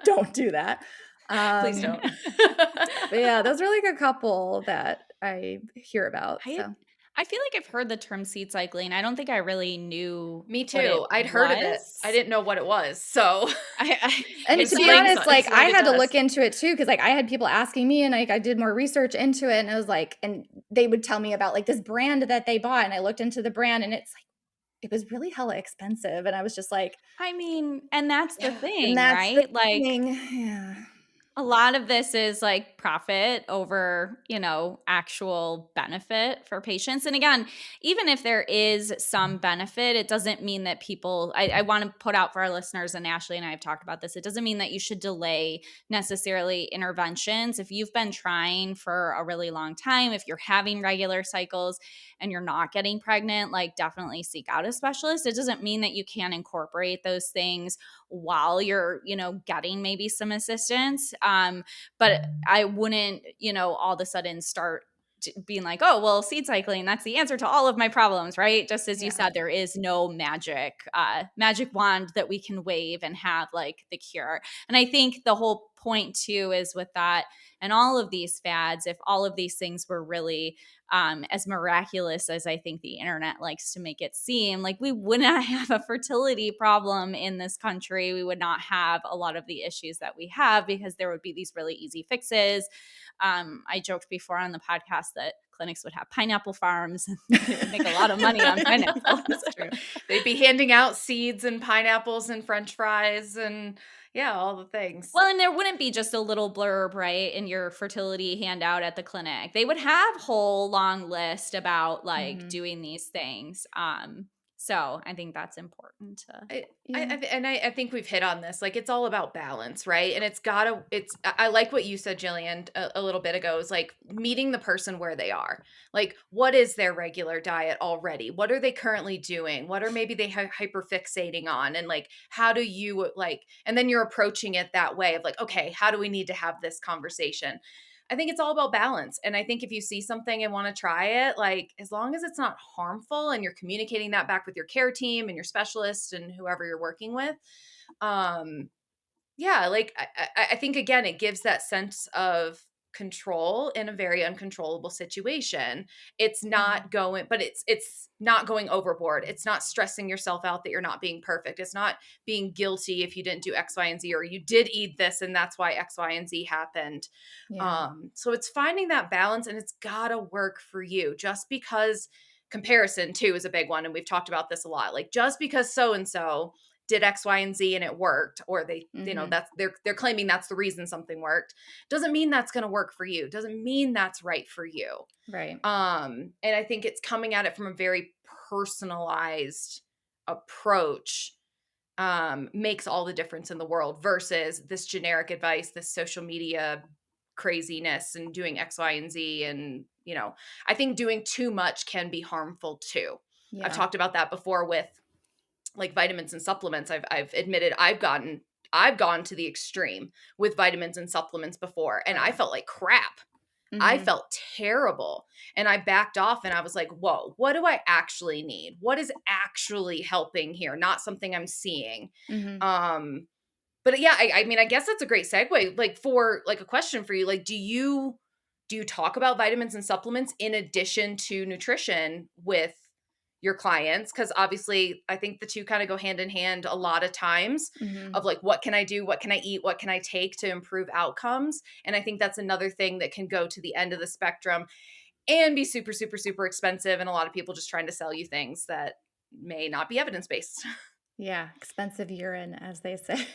don't do that. Please don't. But yeah, those are like a couple that I hear about. So I feel like I've heard the term seed cycling. I don't think I really knew. Me what too. it I'd heard of it. was. I didn't know what it was. So and to be honest, like I had to look into it too, because like I had people asking me, and like I did more research into it, and it was like, and they would tell me about like this brand that they bought, and I looked into the brand, and it's like it was really hella expensive, and I was just like, I mean, and that's the thing, and that's right? the thing. Yeah. A lot of this is like profit over, actual benefit for patients. And again, even if there is some benefit, it doesn't mean that I want to put out for our listeners, and Ashley and I have talked about this, it doesn't mean that you should delay necessarily interventions. If you've been trying for a really long time, if you're having regular cycles and you're not getting pregnant, like definitely seek out a specialist. It doesn't mean that you can't incorporate those things while you're, getting maybe some assistance. But I wouldn't, all of a sudden start being like, oh, well, seed cycling, that's the answer to all of my problems, right? Just as you said, there is no magic wand that we can wave and have like the cure. And I think the whole point too is with that and all of these fads, if all of these things were really as miraculous as I think the internet likes to make it seem, like we would not have a fertility problem in this country. We would not have a lot of the issues that we have because there would be these really easy fixes. I joked before on the podcast that clinics would have pineapple farms and they would make a lot of money on pineapples. That's true. They'd be handing out seeds and pineapples and French fries and all the things. Well, and there wouldn't be just a little blurb, right, in your fertility handout at the clinic. They would have whole long list about like doing these things. So I think that's important to. I think we've hit on this. Like, it's all about balance, right? And I like what you said, Jillian, a little bit ago, is like meeting the person where they are. Like, what is their regular diet already? What are they currently doing? What are maybe they hyper fixating on? And like, how do you and then you're approaching it that way of like, okay, how do we need to have this conversation? I think it's all about balance. And I think if you see something and want to try it, like as long as it's not harmful and you're communicating that back with your care team and your specialist and whoever you're working with, I think again, it gives that sense of control in a very uncontrollable situation. It's not going, but it's not going overboard. It's not stressing yourself out that you're not being perfect. It's not being guilty if you didn't do X, Y, and Z, or you did eat this and that's why X, Y, and Z happened. So it's finding that balance, and it's gotta work for you. Just because comparison too is a big one, and we've talked about this a lot. Like, just because so-and-so did X, Y, and Z and it worked, or they, that's they're claiming that's the reason something worked, doesn't mean that's going to work for you. Doesn't mean that's right for you. Right. And I think it's coming at it from a very personalized approach makes all the difference in the world versus this generic advice, this social media craziness and doing X, Y, and Z. And, I think doing too much can be harmful too. Yeah. I've talked about that before with like vitamins and supplements. I've admitted I've gone to the extreme with vitamins and supplements before, and I felt like crap. I felt terrible, and I backed off, and I was like, whoa, what do I actually need? What is actually helping here? Not something I'm seeing. But yeah, I mean, I guess that's a great segue, like for like a question for you. Like, do you talk about vitamins and supplements in addition to nutrition with your clients? Because obviously I think the two kind of go hand in hand a lot of times of like, what can I do? What can I eat? What can I take to improve outcomes? And I think that's another thing that can go to the end of the spectrum and be super, super, super expensive. And a lot of people just trying to sell you things that may not be evidence-based. Yeah. Expensive urine, as they say.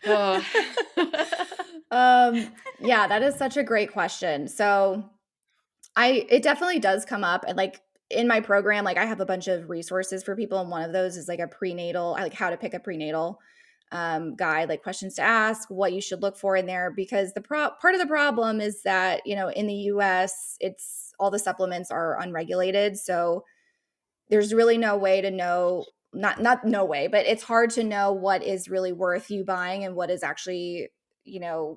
Oh. Yeah, that is such a great question. So it definitely does come up, and like in my program, like I have a bunch of resources for people. And one of those is like a prenatal, like how to pick a prenatal guide, like questions to ask, what you should look for in there. Because part of the problem is that, in the US, it's all the supplements are unregulated. So there's really no way to know, not no way, but it's hard to know what is really worth you buying and what is actually,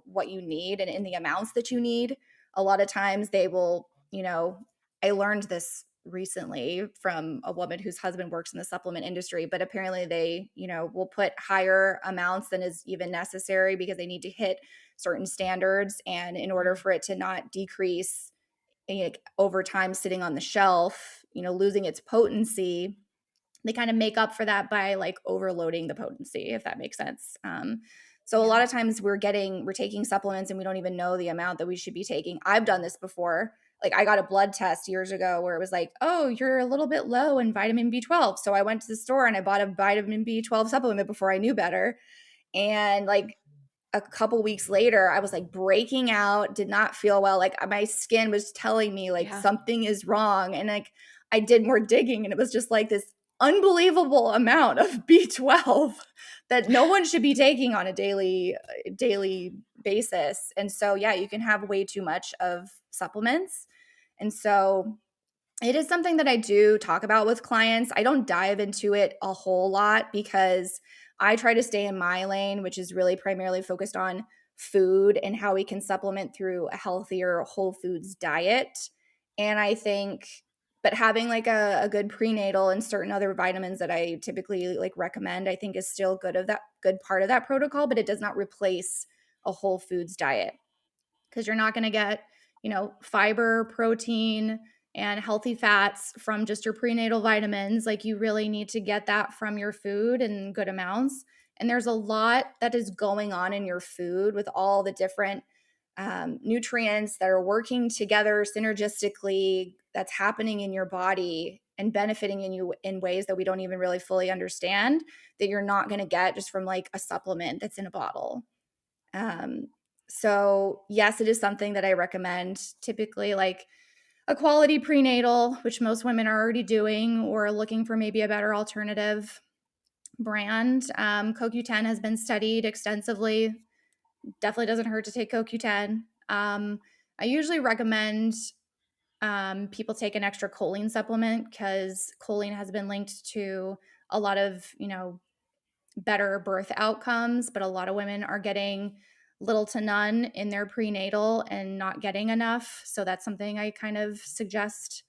what you need and in the amounts that you need. A lot of times they will, I learned this recently from a woman whose husband works in the supplement industry, but apparently they, will put higher amounts than is even necessary because they need to hit certain standards. And in order for it to not decrease over time sitting on the shelf, losing its potency, they kind of make up for that by like overloading the potency, if that makes sense. So a lot of times we're taking supplements and we don't even know the amount that we should be taking. I've done this before. Like I got a blood test years ago where it was like, oh, you're a little bit low in vitamin B12. So I went to the store and I bought a vitamin B12 supplement before I knew better. And like a couple weeks later, I was like breaking out, did not feel well. Like my skin was telling me like something is wrong. And like I did more digging and it was just like this unbelievable amount of B12 that no one should be taking on a daily basis. And so, yeah, you can have way too much of supplements. And so it is something that I do talk about with clients. I don't dive into it a whole lot because I try to stay in my lane, which is really primarily focused on food and how we can supplement through a healthier whole foods diet. And I think, but having like a good prenatal and certain other vitamins that I typically like recommend, I think is still good part of that protocol, but it does not replace a whole foods diet because you're not going to get, fiber, protein, and healthy fats from just your prenatal vitamins. Like you really need to get that from your food in good amounts. And there's a lot that is going on in your food with all the different nutrients that are working together synergistically that's happening in your body and benefiting in you in ways that we don't even really fully understand that you're not going to get just from like a supplement that's in a bottle. So yes, it is something that I recommend typically, like a quality prenatal, which most women are already doing or looking for maybe a better alternative brand. CoQ10 has been studied extensively. Definitely doesn't hurt to take CoQ10. I usually recommend people take an extra choline supplement because choline has been linked to a lot of, better birth outcomes, but a lot of women are getting little to none in their prenatal and not getting enough. So that's something I kind of suggest.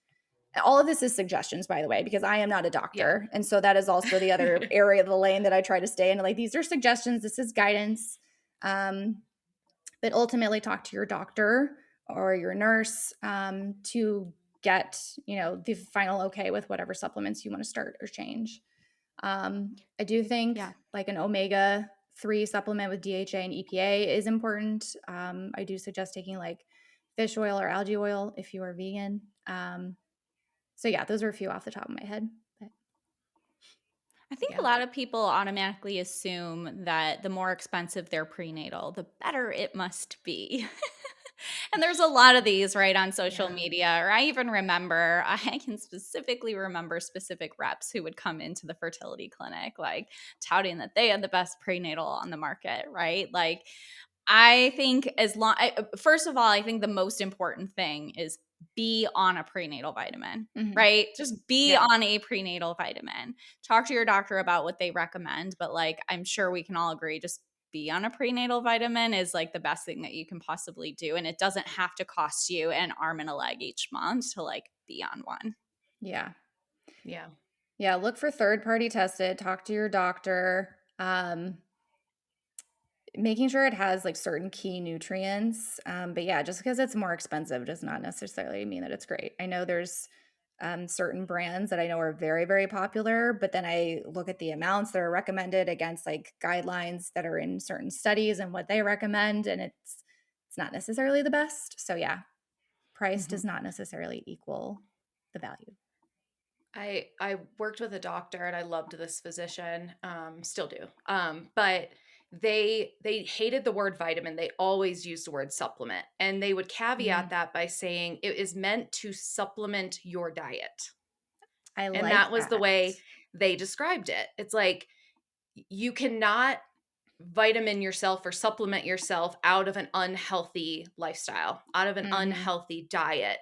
All of this is suggestions, by the way, because I am not a doctor. Yeah. And so that is also the other area of the lane that I try to stay in. Like, these are suggestions. This is guidance. But ultimately talk to your doctor or your nurse to get, the final okay with whatever supplements you want to start or change. I do think like an omega-3 supplement with DHA and EPA is important. I do suggest taking like fish oil or algae oil if you are vegan. So yeah, those are a few off the top of my head. But I think a lot of people automatically assume that the more expensive their prenatal, the better it must be. And there's a lot of these right on social media. Or I can specifically remember specific reps who would come into the fertility clinic like touting that they had the best prenatal on the market, right? Like, I think first of all, I think the most important thing is be on a prenatal vitamin, right? Just be on a prenatal vitamin. Talk to your doctor about what they recommend, but like, I'm sure we can all agree, just be on a prenatal vitamin is like the best thing that you can possibly do. And it doesn't have to cost you an arm and a leg each month to like be on one. Yeah. Look for third-party tested, talk to your doctor. Making sure it has like certain key nutrients. But yeah, just because it's more expensive does not necessarily mean that it's great. I know there's certain brands that I know are very, very popular, but then I look at the amounts that are recommended against like guidelines that are in certain studies and what they recommend, and it's not necessarily the best. So yeah, price does not necessarily equal the value. I worked with a doctor and I loved this physician, still do. But they hated the word vitamin. They always used the word supplement, and they would caveat that by saying it is meant to supplement your diet. And that was the way they described it. It's like, you cannot vitamin yourself or supplement yourself out of an unhealthy lifestyle, out of an unhealthy diet.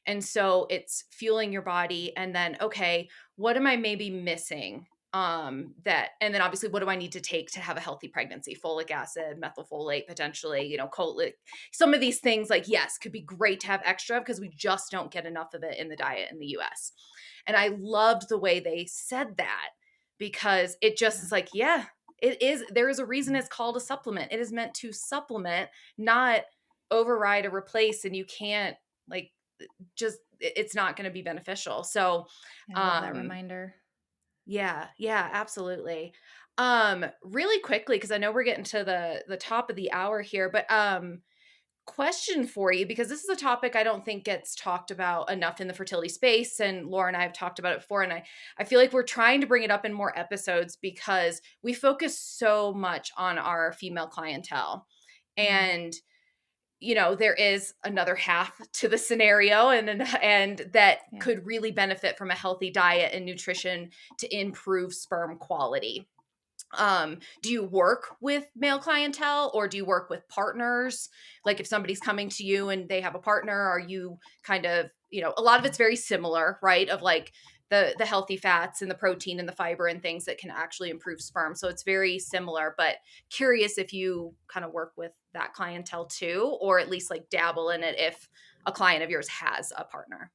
And so it's fueling your body. And then, okay, what am I maybe missing? And then obviously, what do I need to take to have a healthy pregnancy? Folic acid, methylfolate, potentially, folate. Some of these things, like, yes, could be great to have extra because we just don't get enough of it in the diet in the US. And I loved the way they said that, because it just is like, it is. There is a reason it's called a supplement. It is meant to supplement, not override or replace. And you can't it's not going to be beneficial. So, I love that reminder. Yeah, absolutely. Really quickly, because I know we're getting to the top of the hour here, but question for you, because this is a topic I don't think gets talked about enough in the fertility space, and Laura and I have talked about it before, and I feel like we're trying to bring it up in more episodes because we focus so much on our female clientele. And there is another half to the scenario, and that could really benefit from a healthy diet and nutrition to improve sperm quality. Do you work with male clientele, or do you work with partners? Like if somebody's coming to you and they have a partner, are you kind of, a lot of it's very similar, right? Of like the healthy fats and the protein and the fiber and things that can actually improve sperm. So it's very similar, but curious if you kind of work with that clientele too, or at least like dabble in it if a client of yours has a partner.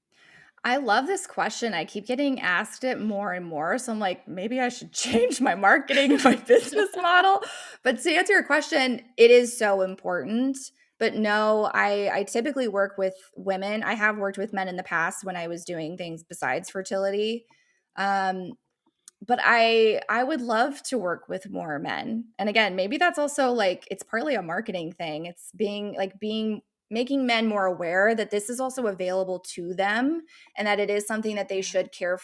I love this question. I keep getting asked it more and more. So I'm like, maybe I should change my marketing and my business model. But to answer your question, it is so important. But no, I typically work with women. I have worked with men in the past when I was doing things besides fertility. But I would love to work with more men. And again, maybe that's also like it's partly a marketing thing. It's making men more aware that this is also available to them and that it is something that they should care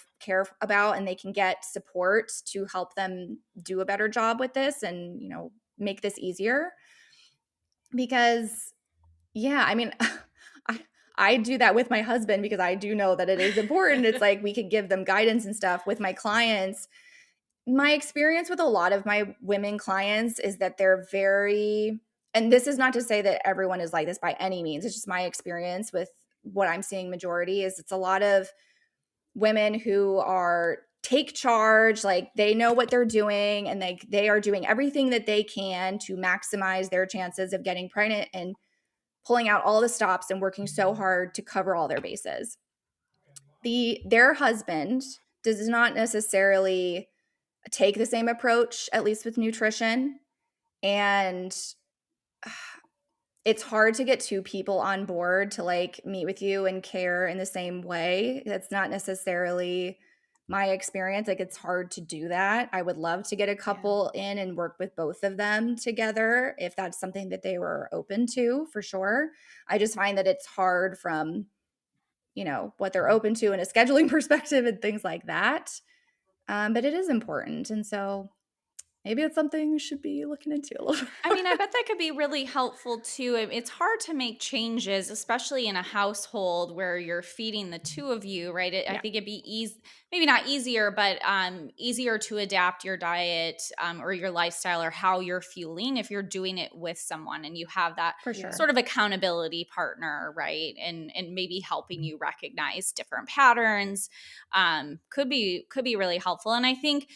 about, and they can get support to help them do a better job with this and, make this easier. Because I mean, I do that with my husband because I do know that it is important. It's like we could give them guidance and stuff. With my clients, my experience with a lot of my women clients is that they're very, and this is not to say that everyone is like this by any means. It's just my experience with what I'm seeing majority is it's a lot of women who take charge, like they know what they're doing, and they are doing everything that they can to maximize their chances of getting pregnant and pulling out all the stops and working so hard to cover all their bases. Their husband does not necessarily take the same approach, at least with nutrition. And it's hard to get two people on board to like meet with you and care in the same way. That's not necessarily my experience. Like it's hard to do that. I would love to get a couple in and work with both of them together if that's something that they were open to, for sure. I just find that it's hard from, what they're open to in a scheduling perspective and things like that. But it is important. And so maybe it's something you should be looking into a little bit. I mean, I bet that could be really helpful too. It's hard to make changes, especially in a household where you're feeding the two of you, right? I think it'd be maybe not easier, but easier to adapt your diet or your lifestyle or how you're fueling if you're doing it with someone and you have that sort of accountability partner, right? And maybe helping you recognize different patterns could be really helpful. And I think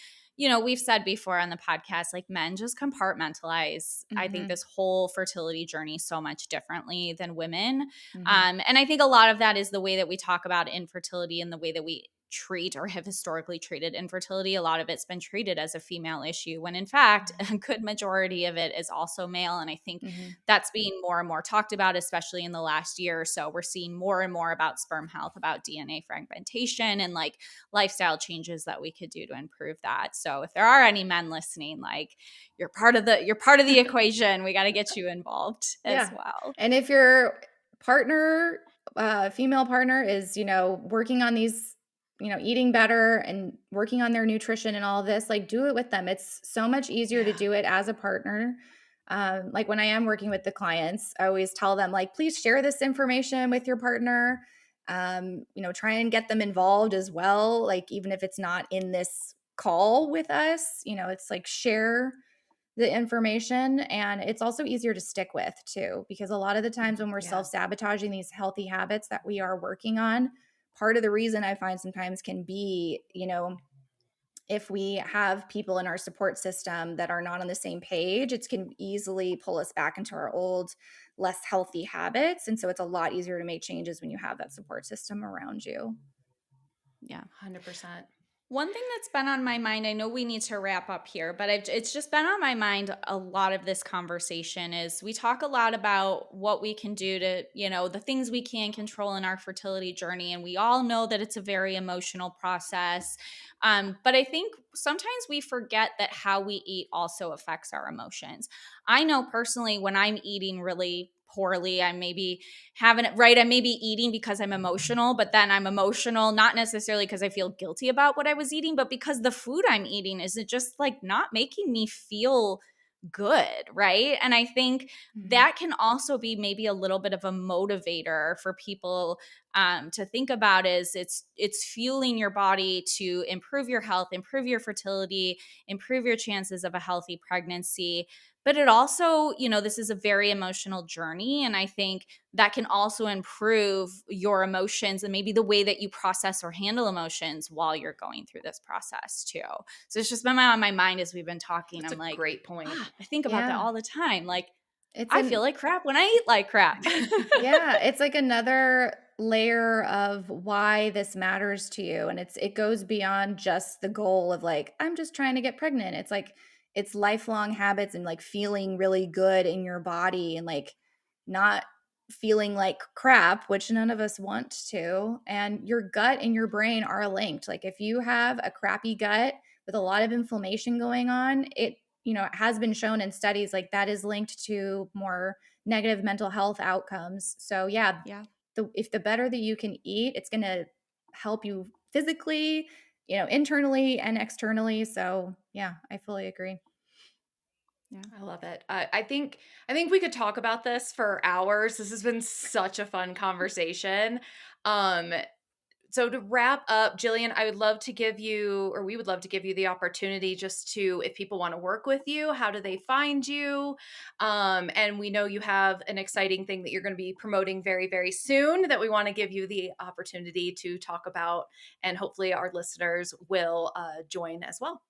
we've said before on the podcast, like men just compartmentalize, I think, this whole fertility journey so much differently than women. And I think a lot of that is the way that we talk about infertility and the way that we treat or have historically treated infertility. A lot of it's been treated as a female issue when in fact a good majority of it is also male. And I think that's being more and more talked about, especially in the last year or so. We're seeing more and more about sperm health, about DNA fragmentation and like lifestyle changes that we could do to improve that. So if there are any men listening, like you're part of the equation, we got to get you involved as well. And if your partner, female partner is, working on these, eating better and working on their nutrition and all of this, like do it with them. It's so much easier to do it as a partner. Like when I am working with the clients, I always tell them like, please share this information with your partner. Try and get them involved as well. Like even if it's not in this call with us, it's like share the information. And it's also easier to stick with too, because a lot of the times when we're self-sabotaging these healthy habits that we are working on, part of the reason I find sometimes can be, if we have people in our support system that are not on the same page, it can easily pull us back into our old, less healthy habits. And so it's a lot easier to make changes when you have that support system around you. Yeah, 100%. One thing that's been on my mind, I know we need to wrap up here, but it's just been on my mind a lot of this conversation is we talk a lot about what we can do to, the things we can control in our fertility journey. And we all know that it's a very emotional process. But I think sometimes we forget that how we eat also affects our emotions. I know personally when I'm eating really poorly, I may be having it right. I may be eating because I'm emotional, but then I'm emotional, not necessarily because I feel guilty about what I was eating, but because the food I'm eating isn't just like not making me feel good, right? And I think Mhm. that can also be maybe a little bit of a motivator for people to think about, is it's fueling your body to improve your health, improve your fertility, improve your chances of a healthy pregnancy. But it also, this is a very emotional journey. And I think that can also improve your emotions and maybe the way that you process or handle emotions while you're going through this process too. So it's just been on my mind as we've been talking. That's I'm a like, great point. I think about that Yeah. all the time. Like, It's I feel an like crap when I eat like crap. Yeah, it's like another layer of why this matters to you. And it goes beyond just the goal of like, I'm just trying to get pregnant. It's like it's lifelong habits and like feeling really good in your body and like not feeling like crap, which none of us want to. And your gut and your brain are linked. Like if you have a crappy gut with a lot of inflammation going on, it has been shown in studies like that is linked to more negative mental health outcomes. So yeah, Yeah. if the better that you can eat, it's going to help you physically, internally and externally. So yeah, I fully agree. Yeah. I love it. I think we could talk about this for hours. This has been such a fun conversation. Um, so to wrap up, Jillian, I would love to give you, or we would love to give you the opportunity just to, if people want to work with you, how do they find you? And we know you have an exciting thing that you're going to be promoting very, very soon that we want to give you the opportunity to talk about, and hopefully our listeners will join as well.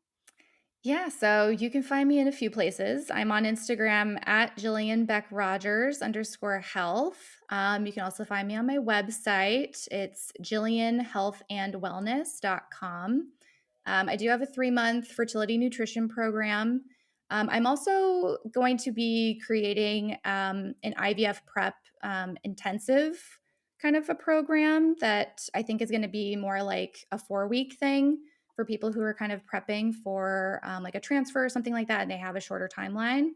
Yeah, so you can find me in a few places. I'm on Instagram at Jillian Beck Rogers _health. You can also find me on my website. It's jillianhealthandwellness.com. I do have a 3-month fertility nutrition program. I'm also going to be creating an IVF prep intensive kind of a program that I think is going to be more like a 4-week thing for people who are kind of prepping for like a transfer or something like that, and they have a shorter timeline.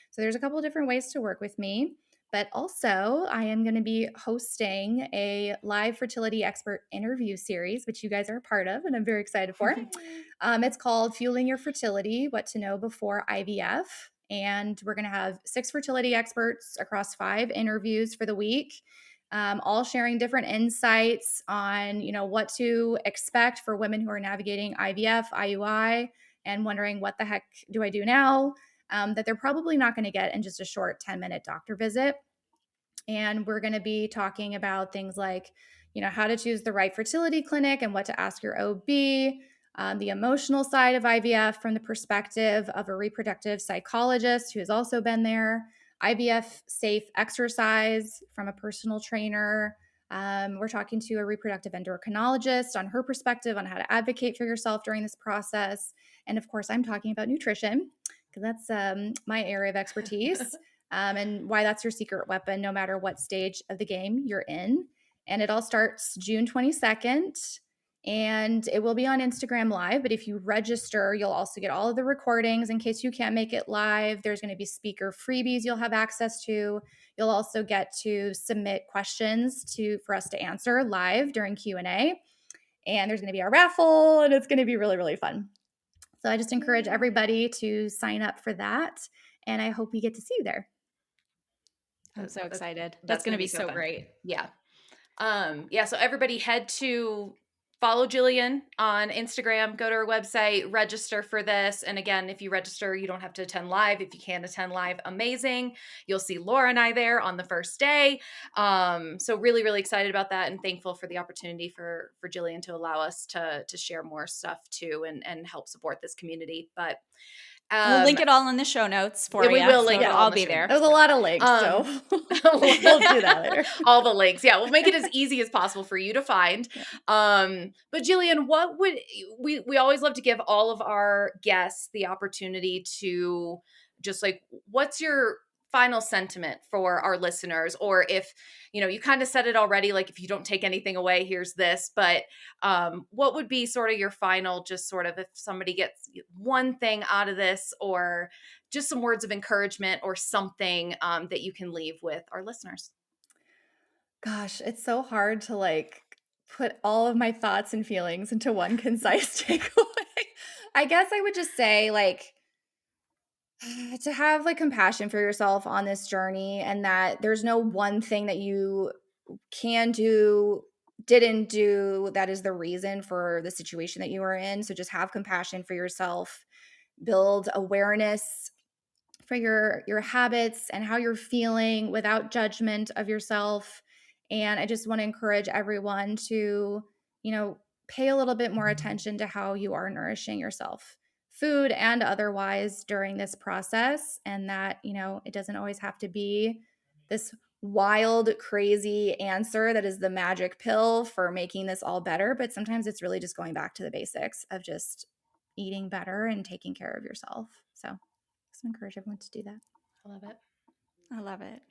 So there's a couple of different ways to work with me. But also, I am going to be hosting a live fertility expert interview series, which you guys are a part of, and I'm very excited for. It's called Fueling Your Fertility: What to Know Before IVF. And we're going to have 6 fertility experts across 5 interviews for the week, all sharing different insights on, what to expect for women who are navigating IVF, IUI, and wondering what the heck do I do now, that they're probably not going to get in just a short 10-minute doctor visit. And we're going to be talking about things like, how to choose the right fertility clinic and what to ask your OB, the emotional side of IVF from the perspective of a reproductive psychologist who has also been there, IVF safe exercise from a personal trainer. We're talking to a reproductive endocrinologist on her perspective on how to advocate for yourself during this process. And of course, I'm talking about nutrition because that's my area of expertise. And why that's your secret weapon, no matter what stage of the game you're in. And it all starts June 22nd. And it will be on Instagram Live. But if you register, you'll also get all of the recordings in case you can't make it live. There's going to be speaker freebies you'll have access to. You'll also get to submit questions for us to answer live during Q&A. And there's going to be a raffle, and it's going to be really, really fun. So I just encourage everybody to sign up for that. And I hope we get to see you there. I'm so excited. That's That's going gonna to be be so so fun. great. Yeah. So everybody head to follow Jillian on Instagram, go to her website, register for this. And again, if you register, you don't have to attend live. If you can attend live, amazing. You'll see Laura and I there on the first day. So really, really excited about that and thankful for the opportunity for Jillian to allow us to share more stuff too and help support this community. But We'll link it all in the show notes for you. we will so link it it'll all all in the be show there. notes. There's a lot of links, so we'll do that later. All the links. Yeah, we'll make it as easy as possible for you to find. But Jillian, what would we always love to give all of our guests the opportunity to just like, what's your final sentiment for our listeners? Or if, you kind of said it already, like if you don't take anything away, here's this, but what would be sort of your final, just sort of if somebody gets one thing out of this or just some words of encouragement or something that you can leave with our listeners? Gosh, it's so hard to like put all of my thoughts and feelings into one concise takeaway. I guess I would just say like To have like compassion for yourself on this journey, and that there's no one thing that you can do, didn't do, that is the reason for the situation that you are in. So just have compassion for yourself, build awareness for your habits and how you're feeling without judgment of yourself. And I just want to encourage everyone to, pay a little bit more attention to how you are nourishing yourself, food and otherwise, during this process, and that, it doesn't always have to be this wild, crazy answer that is the magic pill for making this all better, but sometimes it's really just going back to the basics of just eating better and taking care of yourself. So I encourage everyone to do that. I love it. I love it.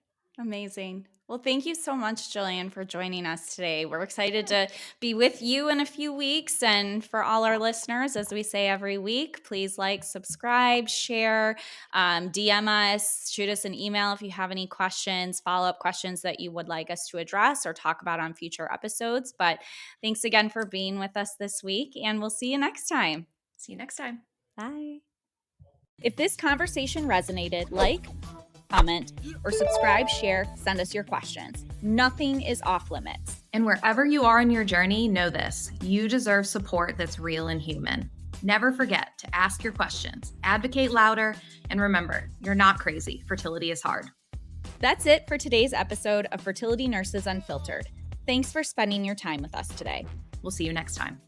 Amazing. Well, thank you so much, Jillian, for joining us today. We're excited to be with you in a few weeks. And for all our listeners, as we say every week, please like, subscribe, share, DM us, shoot us an email if you have any questions, follow-up questions that you would like us to address or talk about on future episodes. But thanks again for being with us this week, and we'll see you next time. See you next time. Bye. If this conversation resonated, like, comment, or subscribe, share, send us your questions. Nothing is off limits. And wherever you are in your journey, know this: you deserve support that's real and human. Never forget to ask your questions, advocate louder, and remember, you're not crazy. Fertility is hard. That's it for today's episode of Fertility Nurses Unfiltered. Thanks for spending your time with us today. We'll see you next time.